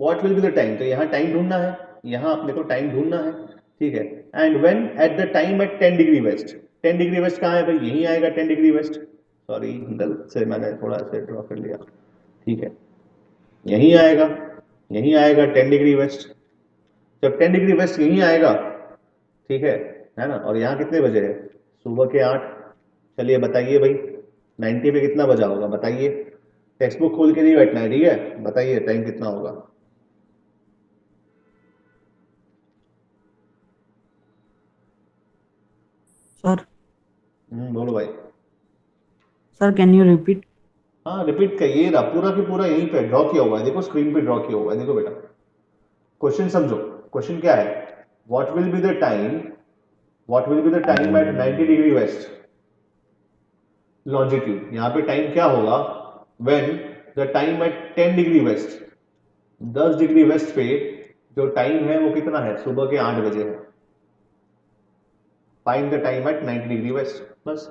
what will be the time? तो यहाँ टाइम ढूंढना है, यहाँ अपने को टाइम ढूंढना है, ठीक है. And when at the time at 10 degree west. 10 degree west कहाँ है भाई? यही आएगा 10 डिग्री वेस्ट. सॉरी गलत से मैंने थोड़ा से ड्रॉ कर लिया, ठीक है. यही आएगा 10 डिग्री वेस्ट. जब 10 डिग्री वेस्ट यही आएगा, ठीक है ना. और यहाँ कितने बजे है? सुबह के 8. चलिए बताइए भाई 90 पे कितना बजा होगा? बताइए. टेक्स्ट बुक खोल के नहीं बैठना है, ठीक है. बताइए टाइम कितना होगा? सर बोलो भाई. Sir can you repeat? हाँ रिपीट करिए. पूरा की पूरा यहीं पे ड्रॉ किया हुआ है, देखो स्क्रीन पे ड्रॉ किया हुआ है, देखो बेटा. क्वेश्चन समझो. क्वेश्चन क्या है? What will be the time at 90 degree west longitude. यहाँ पे टाइम क्या होगा? When the time at 10 degree west, 10 degree west पे जो टाइम है वो कितना है? सुबह के 8 बजे है. Find the time at 90 degree west. बस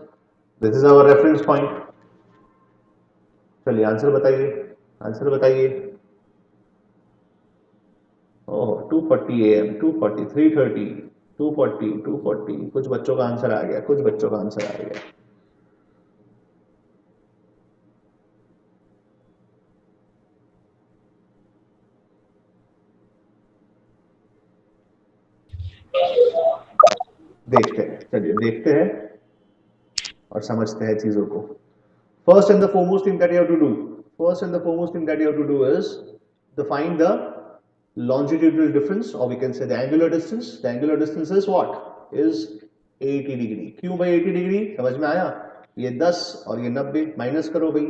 this is our reference point. चलिए आंसर बताइए. Oh 2:40 AM, 2:40, 3:30, 2:40. कुछ बच्चों का आंसर आ गया. देखते हैं और समझते हैं चीजों को. First and the foremost thing that you have to do is to find the longitudinal difference, or we can say the angular distance. The angular distance is what? Is 80 degree. क्यों भाई 80 डिग्री? समझ में आया? ये 10 और ये 90 minus करो भाई,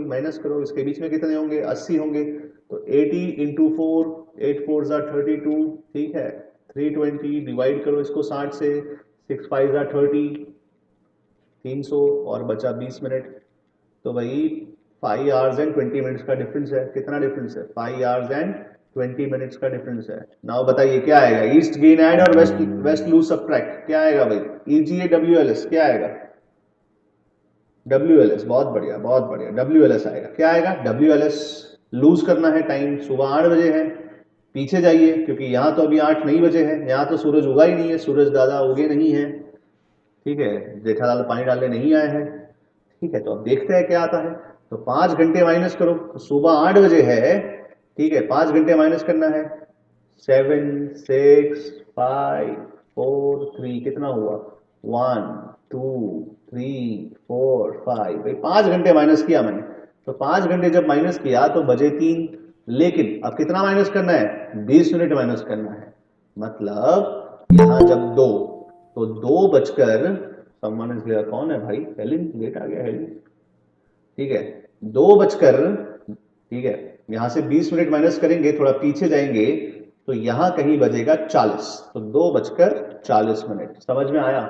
इसके बीच में कितने होंगे? 80 होंगे. तो 80 इंटू 4, 8 4 32, ठीक है. 320 डिवाइड करो इसको 60 से, 6 5 30, 300 और बचा 20 मिनट. तो भाई 5 आवर्स एंड 20 मिनट्स का डिफरेंस है. कितना डिफरेंस है? 5 आवर्स एंड 20 मिनट्स का डिफरेंस है. नाउ बताइए क्या आएगा? ईस्ट गेन ऐड और वेस्ट लूज सब्ट्रैक्ट क्या आएगा भाई? EGA WLS क्या आएगा? WLS. बहुत बढ़िया. WLS आएगा. क्या आएगा? WLS. लूज करना है टाइम. सुबह 8 बजे है, पीछे जाइए क्योंकि यहाँ तो अभी 8 नहीं बजे है. यहाँ तो सूरज उगा ही नहीं है, सूरज दादा उगे नहीं है, ठीक है. जेठालाल पानी डालने नहीं आए हैं, ठीक है. तो अब देखते हैं क्या आता है. तो 5 घंटे माइनस करो. तो सुबह 8 बजे है, ठीक है. 5 घंटे माइनस करना है. 7 6 5 4 3 कितना हुआ? 1 2 3 4 5. भाई 5 घंटे माइनस किया मैंने. तो 5 घंटे जब माइनस किया तो बजे 3. लेकिन अब कितना माइनस करना है? 20 मिनट माइनस करना है. मतलब यहां जब 2, तो 2 बजकर, सम्मान इसलिए कौन है भाई? हेलिन. लेट आ गया हेलिन, ठीक है. 2 बजकर, ठीक है. यहां से 20 मिनट माइनस करेंगे, थोड़ा पीछे जाएंगे तो यहां कहीं बजेगा 40. तो 2:40. समझ में आया?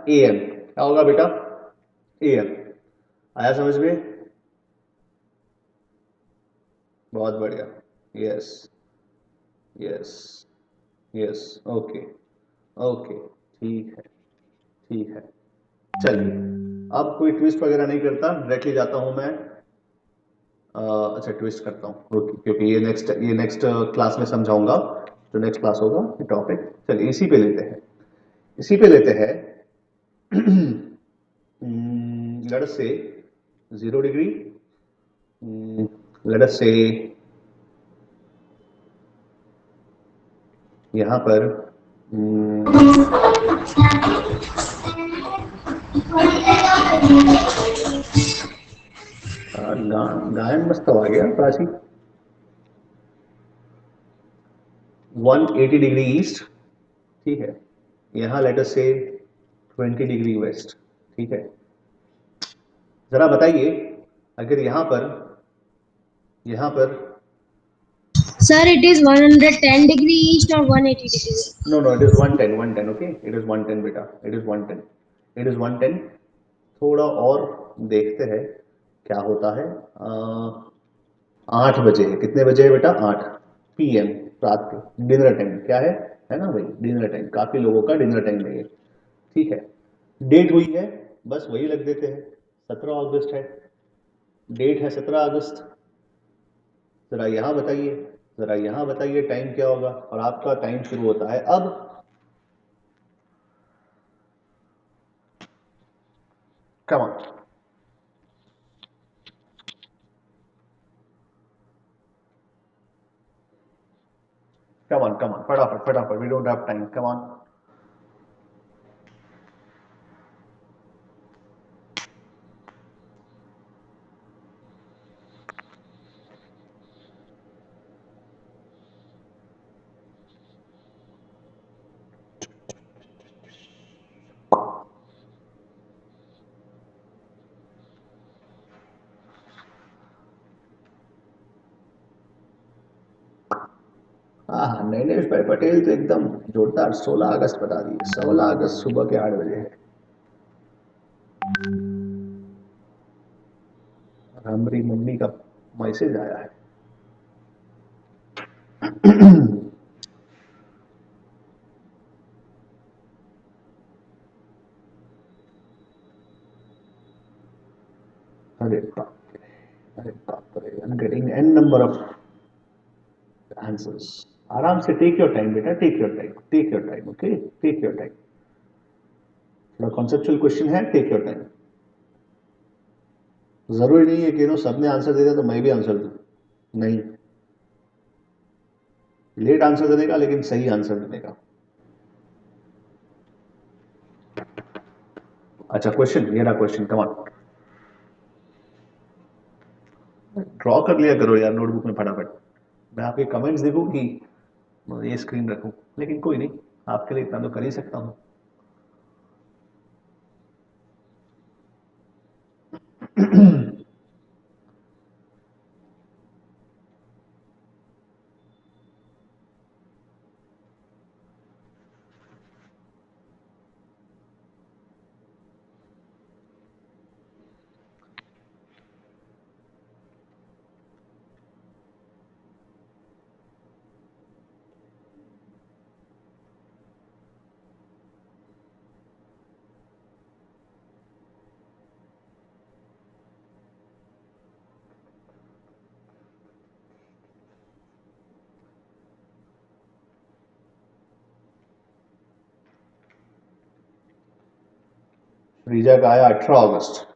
AM. क्या होगा बेटा? AM. आया समझ में? बहुत बढ़िया. यस. ओके. ठीक है. चलिए अब कोई ट्विस्ट वगैरह नहीं करता, डायरेक्टली जाता हूं मैं. अच्छा ट्विस्ट करता हूँ क्योंकि ये नेक्स्ट क्लास में समझाऊंगा. जो नेक्स्ट क्लास होगा ये टॉपिक. चलिए इसी पे लेते हैं. लेट अस से 0 डिग्री. लेट अस से यहां पर गायन मस्त आ गया प्राची. 180 डिग्री ईस्ट, ठीक है. यहां लेट अस से 20 डिग्री वेस्ट, ठीक है. जरा बताइए अगर यहां पर Sir, it is 110 degree east or 180 degree. no it is 110. Okay, it is 110 बेटा. It is 110. थोड़ा और देखते हैं क्या होता है. 8 बजे है। कितने बजे है बेटा? 8 PM, रात के डिनर टाइम। क्या है ना भाई, डिनर टाइम। काफी लोगों का डिनर टाइम नहीं है, ठीक है। डेट हुई है, बस वही लग देते हैं, 17 अगस्त है, डेट है 17 अगस्त। जरा यहाँ बताइए, जरा यहाँ बताइए टाइम क्या होगा, और आपका टाइम शुरू होता है अब। कम ऑन, कम ऑन, फटाफट फटाफट, we don't have time, come on. हाँ, नैनेश भाई पटेल तो एकदम जोरदार, 16 अगस्त बता दिए। 16 अगस्त सुबह के 8 बजे है। और हमारी मम्मी का मैसेज आया है। अरे बाप रे, अरे बाप रे, I am getting an number of answers. आराम से, टेक योर टाइम बेटा, take your time, take your time, okay, take your time. थोड़ा कॉन्सेप्चुअल क्वेश्चन है, टेक योर टाइम। जरूरी नहीं है कि नो सबने आंसर दे दिया तो मैं भी आंसर दूं, नहीं। लेट आंसर देने का, लेकिन सही आंसर देने का। अच्छा, क्वेश्चन, ये रहा क्वेश्चन, कम ऑन। ड्रॉ कर लिया करो यार नोटबुक में फटाफट। मैं आपके कमेंट्स देखूं कि ये स्क्रीन रखूं, लेकिन कोई नहीं, आपके लिए इतना तो कर ही सकता हूं। रीजा का आया 18 अगस्त।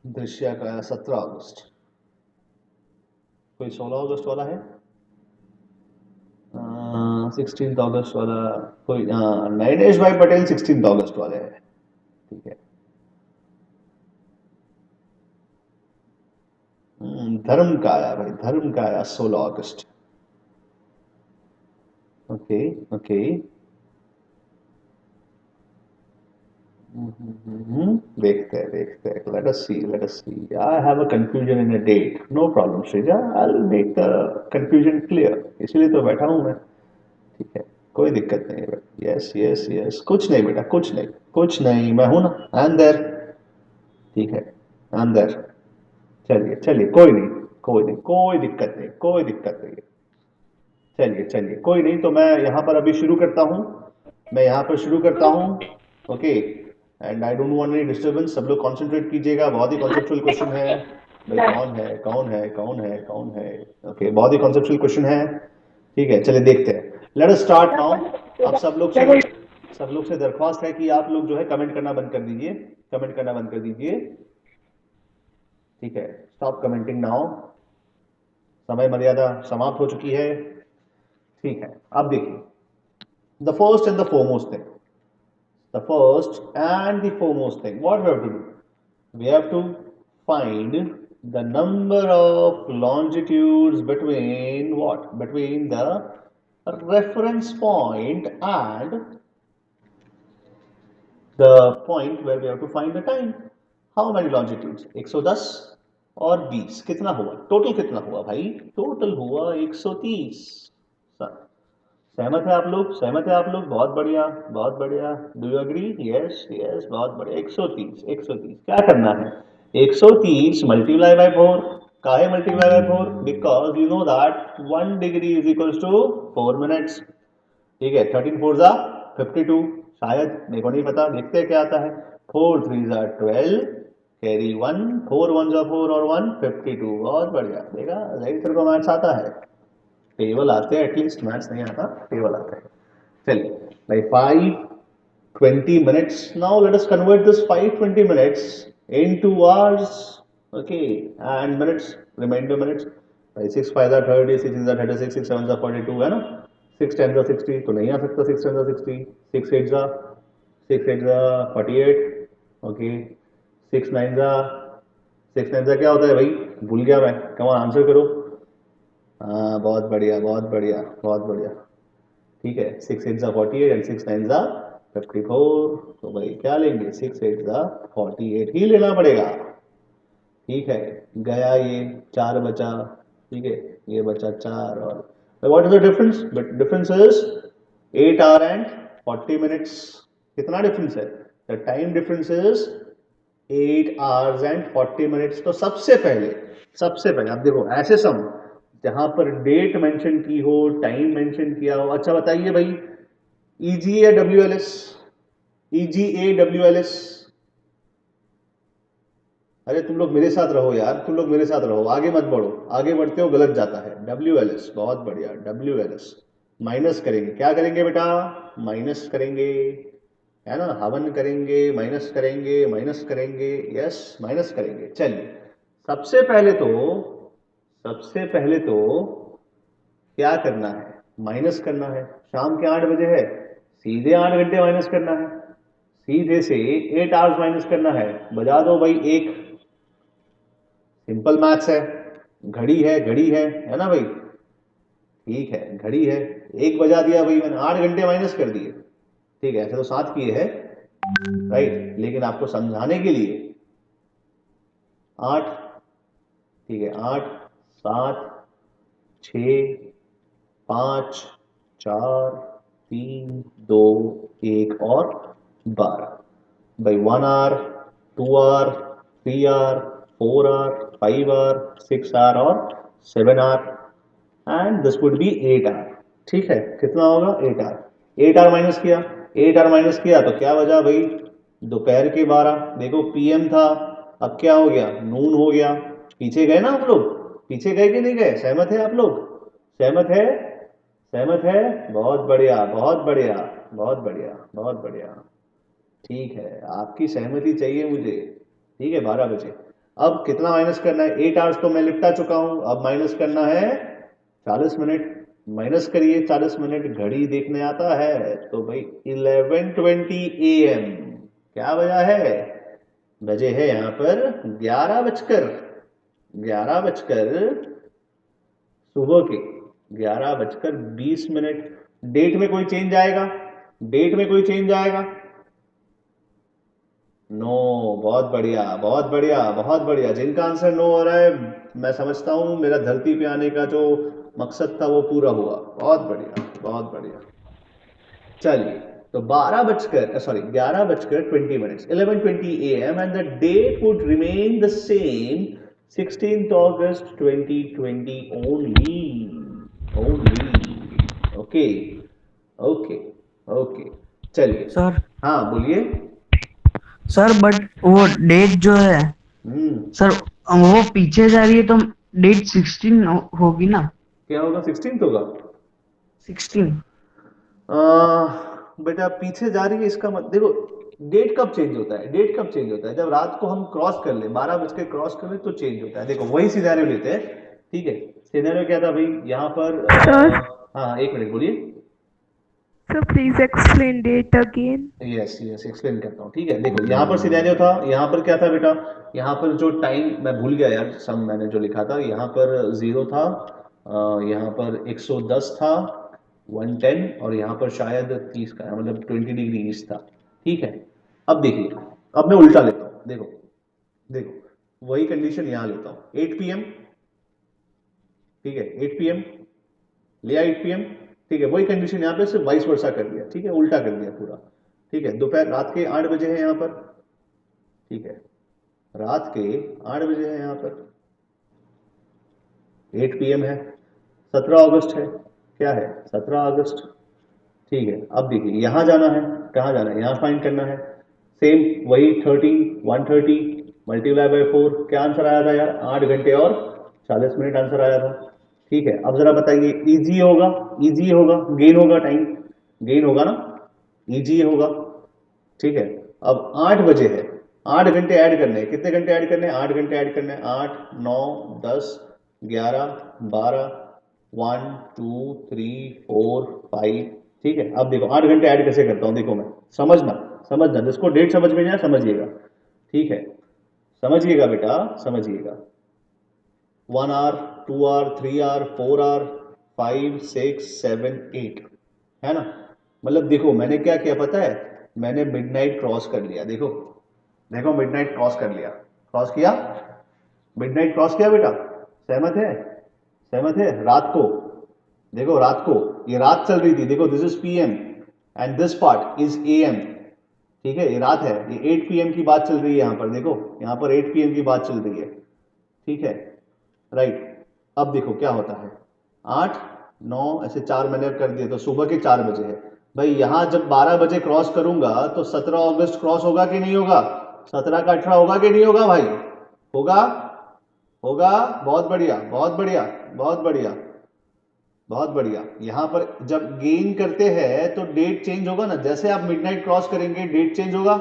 दृश्या का आया 17 अगस्त। कोई 16 अगस्त वाला है? 16 अगस्त वाला कोई? नैनेश भाई पटेल 16 अगस्त वाले हैं, ठीक है। धर्म का आया भाई, धर्म का आया 16 अगस्त। Okay okay. देखते हैं, देखते हैं, let us see, let us see. I have a confusion in a date. No problem, Shrija. I'll make the confusion clear. इसलिए तो बैठा हूँ मैं, ठीक है, कोई दिक्कत नहीं है। यस यस यस, कुछ नहीं बेटा, कुछ नहीं, कुछ नहीं, मैं हूं ना, आई एम देयर, ठीक है, आई एम देयर। चलिए चलिए, कोई नहीं, कोई नहीं, कोई दिक्कत नहीं, कोई दिक्कत नहीं है। चलिए चलिए, कोई नहीं, तो मैं यहाँ पर अभी शुरू करता हूँ, मैं यहाँ पर शुरू करता हूँ, okay. And I don't want any disturbance, सब लोग कॉन्सेंट्रेट कीजिएगा, बहुत ही कॉन्सेप्चुअल क्वेश्चन है भाई। कौन है, कौन है, कौन है, कौन है? ओके, बहुत ही कॉन्सेप्चुअल क्वेश्चन है, ठीक है। चलिए देखते हैं, लेट अस स्टार्ट नाउ। अब सब लोग से दरख्वास्त है कि आप लोग जो है कमेंट करना बंद कर दीजिए, कमेंट करना बंद कर दीजिए, ठीक है। स्टॉप कमेंटिंग नाउ, समय मर्यादा समाप्त हो चुकी है, ठीक है। अब देखिए, the first and the foremost thing, the first and the foremost thing, what we have to do, we have to find the number of longitudes between what, between the reference point and the point where we have to find the time. How many longitudes? 110 और 20, कितना हुआ total? कितना हुआ भाई? Total हुआ 130। सहमत है आप लोग? सहमत है आप लोग? बहुत बढ़िया, बहुत बढ़िया। Do you agree? Yes yes, बहुत बढ़िया। 130, 130 क्या करना है? 130 मल्टीप्लाई बाय 4। काहे multiply by 4? Because you know that 1 degree is equals to 4 minutes. ठीक है, 13 4 जा 52, शायद, मेरे को नहीं पता, देखते हैं क्या आता है। 4 3 जा 12, कैरी 1, 4 1 जा 4 और 1 52। बहुत बढ़िया, देखा राइट सर को मैथ्स आता है, टेबल आते हैं, एटलीस्ट मैथ्स नहीं आता, टेबल आता है। चलिए भाई 5:20 minutes. Now let us convert this 5:20 minutes into hours. Okay, and minutes, remainder minutes. भाई 6 5 जा 30, 6 6 जा 36, 6 7 जा 42 है ना, 6 10 जा 60 तो नहीं आ सकता, 6 10 जा 60, 6 8 जा 48, ओके, 6 9 जा 6 9 जा क्या होता है भाई, भूल गया मैं, कम ऑन आंसर करो। हाँ बहुत बढ़िया, बहुत बढ़िया, बहुत बढ़िया। ठीक है, 6 8 जा 48 एंड 6 9 जा 54। तो भाई क्या लेंगे, 6 8 जा 48 ही लेना पड़ेगा। ठीक है, गया ये 4 बचा। ठीक है, ये बचा 4 और what is the difference? But difference is 8 our and 40 minutes. कितना डिफरेंस है? The time difference is 8 hours and 40 minutes. तो सबसे पहले आप देखो ऐसे सम जहां पर डेट मेंशन की हो, टाइम मेंशन किया हो। अच्छा बताइए भाई, ईजी या डब्ल्यूएलएस? ईजीए डब्ल्यूएलएस? अरे तुम लोग मेरे साथ रहो यार, तुम लोग मेरे साथ रहो, आगे मत बढ़ो, आगे बढ़ते हो गलत जाता है। डब्ल्यूएलएस, बहुत बढ़िया, डब्ल्यूएलएस। माइनस करेंगे, क्या करेंगे बेटा? माइनस करेंगे, है ना, हवन करेंगे, माइनस करेंगे, माइनस करेंगे, यस माइनस करेंगे। चलिए सबसे पहले तो क्या करना है? माइनस करना है। शाम के 8 बजे है, सीधे 8 घंटे माइनस करना है, सीधे से 8 आवर्स माइनस करना है। बजा दो भाई एक, सिंपल मैथ्स है, घड़ी है ना भाई? ठीक है, घड़ी है, एक बजा दिया भाई मैंने, 8 घंटे माइनस कर दिए। ठीक है, ऐसे तो 7 किए हैं राइट, लेकिन आपको समझाने के लिए 8, ठीक है, 8 7 6 5 4 3 2 1 और 12 by 1 hour, 2 hour, 3 hour, 4 hour, 5 hour, 6 hour और 7 hour, and this would be 8 hour। ठीक है, कितना होगा? 8 hour। 8 hour माइनस किया, 8 hour माइनस किया तो क्या बचा भाई? दोपहर के 12। देखो पीएम था, अब क्या हो गया? नून हो गया। पीछे गए ना आप लोग? पीछे गए कि नहीं गए? सहमत है आप लोग? सहमत है? सहमत है? बहुत बढ़िया, बहुत बढ़िया, बहुत बढ़िया, बहुत बढ़िया। ठीक है, आपकी सहमति चाहिए मुझे। ठीक है, 12 बजे। अब कितना माइनस करना है? 8 आवर्स तो मैं निपटा चुका हूं, अब माइनस करना है 40 मिनट। माइनस करिए 40 मिनट, घड़ी देखने आता है तो भाई 11:20 AM। क्या बजा है? बजे है यहाँ पर 11 बजकर सुबह के 11:20। डेट में कोई चेंज आएगा? डेट में कोई चेंज आएगा? नो, बहुत बढ़िया, बहुत बढ़िया, बहुत बढ़िया। जिनका आंसर नो हो रहा है, मैं समझता हूं मेरा धरती पे आने का जो मकसद था वो पूरा हुआ। बहुत बढ़िया, बहुत बढ़िया। चलिए, तो 11:20 11:20 AM and the date would remain the same, 16th August 2020 only. Okay, okay, okay. चलिए, सर हाँ बोलिए। सर बट वो डेट जो है सर वो पीछे जा रही है तो डेट 16 होगी ना? क्या होगा? 16th होगा। 16। बेटा पीछे जा रही है इसका मत देखो, डेट कब चेंज होता है? डेट कब चेंज होता है? जब रात को हम क्रॉस कर ले, 12 बज के क्रॉस कर ले तो चेंज होता है। देखो वही सिनेरियो लेते हैं। ठीक है, सिनेरियो क्या था भाई यहाँ पर? हाँ एक मिनट बोलिए। So please explain date again. Yes yes, explain करता हूँ। ठीक है, देखो यहाँ पर सिनेरियो था, यहाँ पर क्या था बेटा? यहाँ पर जो टाइम, मैं भूल गया यार सम मैंने जो लिखा था, यहाँ पर 0 था, यहाँ पर 110 था, 110 और यहाँ पर शायद 30 का, मतलब 20 डिग्री ईस्ट था। ठीक है, अब देखिए, अब मैं उल्टा लेता हूँ। देखो देखो वही कंडीशन यहाँ लेता हूँ। 8 PM, ठीक है, 8 PM लिया, 8 PM ठीक है, वही कंडीशन यहाँ पे सिर्फ वाइस वर्सा कर दिया, ठीक है, उल्टा कर दिया पूरा, ठीक है। दोपहर रात के 8 बजे है यहाँ पर, ठीक है, रात के 8 बजे है यहाँ पर, 8 PM है, 17 अगस्त है, क्या है 17 अगस्त, ठीक है। अब देखिए यहाँ जाना है, कहाँ जाना है, यहाँ फाइंड करना है, सेम वही 30 130 मल्टीप्लाई बाय 4, क्या आंसर आया था यार, 8 घंटे और 40 मिनट आंसर आया था, ठीक है। अब जरा बताइए, इजी होगा, इजी होगा, गेन होगा, टाइम गेन होगा ना, इजी होगा, ठीक है। अब 8 बजे है, 8 घंटे ऐड करने हैं, कितने घंटे ऐड करने हैं, 8 घंटे ऐड करने हैं, 8 9 10 11 12 1 2 3 4 5, ठीक है। अब देखो 8 घंटे ऐड कैसे करता हूं, देखो मैं, समझना समझना, जिसको डेट समझ में जाए समझिएगा, ठीक है, समझिएगा बेटा, समझिएगा। 1 आवर 2 आवर 3 आवर 4 आवर 5 6 7 8, है ना। मतलब देखो मैंने क्या किया पता है, मैंने मिडनाइट क्रॉस कर लिया, देखो देखो मिडनाइट क्रॉस कर लिया, क्रॉस किया, मिडनाइट क्रॉस किया बेटा, सहमत है, सहमत है। रात को देखो, रात को ये रात चल रही थी, देखो this is PM and this part is AM, ठीक है, ये रात है, ये 8 PM की बात चल रही है यहाँ पर, देखो यहाँ पर 8 PM की बात चल रही है, ठीक है, राइट। अब देखो क्या होता है, 8 9 ऐसे 4 मैंने कर दिए तो सुबह के 4 बजे है भाई, यहाँ जब 12 बजे क्रॉस करूंगा तो 17 अगस्त क्रॉस होगा कि नहीं होगा, 17 का 18 होगा कि नहीं होगा भाई, होगा, होगा, बहुत बढ़िया बहुत बढ़िया बहुत बढ़िया बहुत बढ़िया। यहाँ पर जब गेन करते हैं तो डेट चेंज होगा ना, जैसे आप मिडनाइट क्रॉस करेंगे डेट चेंज होगा,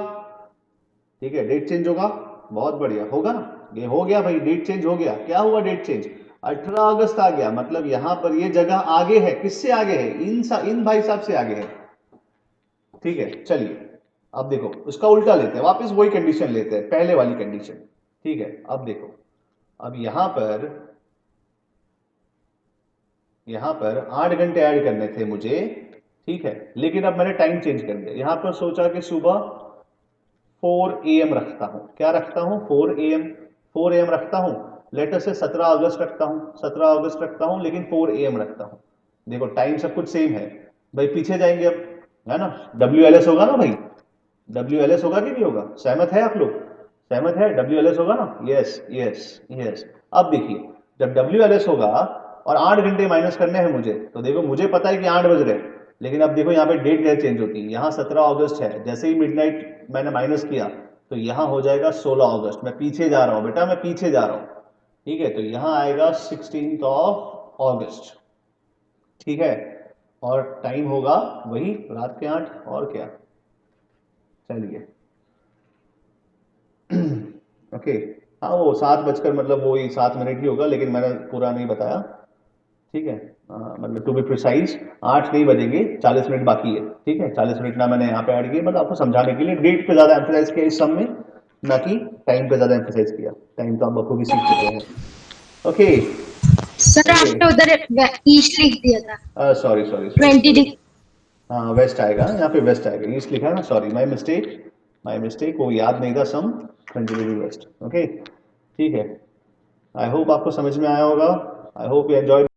ठीक है, डेट चेंज होगा, बहुत बढ़िया, होगा ना, ये हो गया भाई, डेट चेंज हो गया, क्या हुआ डेट चेंज, 18 अगस्त आ गया, मतलब यहाँ पर ये जगह आगे है, किससे आगे है, इन भाई साहब से आगे है, ठीक है। चलिए अब देखो उसका उल्टा लेते हैं, वापस वही कंडीशन लेते हैं, पहले वाली कंडीशन, ठीक है। अब देखो, अब यहाँ पर 8 घंटे ऐड करने थे मुझे, ठीक है, लेकिन अब मैंने टाइम चेंज कर दिया, यहाँ पर सोचा कि सुबह 4 AM रखता हूँ, क्या रखता हूँ, 4 AM रखता हूँ, लेटर से 17 अगस्त रखता हूँ, 17 अगस्त रखता हूँ, लेकिन 4 AM रखता हूँ, देखो टाइम सब कुछ सेम है भाई, पीछे जाएंगे अब, है ना, WLS होगा ना भाई, WLS होगा कि नहीं होगा, सहमत है आप लोग, सहमत है, WLS होगा ना, यस यस यस। अब देखिए जब WLS होगा और 8 घंटे माइनस करने हैं मुझे, तो देखो मुझे पता है कि 8 बज रहे, लेकिन अब देखो यहाँ पे डेट क्या चेंज होती है, यहाँ 17 अगस्त है, जैसे ही मिडनाइट मैंने माइनस किया तो यहाँ हो जाएगा 16 अगस्त, मैं पीछे जा रहा हूँ बेटा, मैं पीछे जा रहा हूँ, ठीक है, तो यहाँ आएगा 16 अगस्त, ठीक है, और टाइम होगा वही रात के 8, और क्या, चलिए ओके, हाँ वो 7 बजकर मतलब वही 7 मिनट ही होगा, लेकिन मैंने पूरा नहीं बताया, ठीक है, मतलब टू बी प्रिसाइज 8 नहीं बजेंगे, 40 मिनट बाकी है, ठीक है, 40 मिनट ना मैंने यहाँ पे ऐड किया, मतलब आपको समझाने के लिए डेट पे ज़्यादा एम्फेसाइज किया इस सम में, ना कि टाइम पे ज़्यादा एम्फेसाइज किया, टाइम तो आप बखूबी सीख चुके हैं, ओके। सर आपने उधर ईस्ट लिख दिया था, सॉरी सॉरी 20 हाँ वेस्ट आएगा, यहाँ पे वेस्ट आएगा, ईस्ट लिखा है ना, सॉरी माय मिस्टेक, वो याद नहीं था सम, 20 डिग्री वेस्ट, ओके, ठीक है। आई होप आपको समझ में आया होगा, आई होप यू एंजॉय।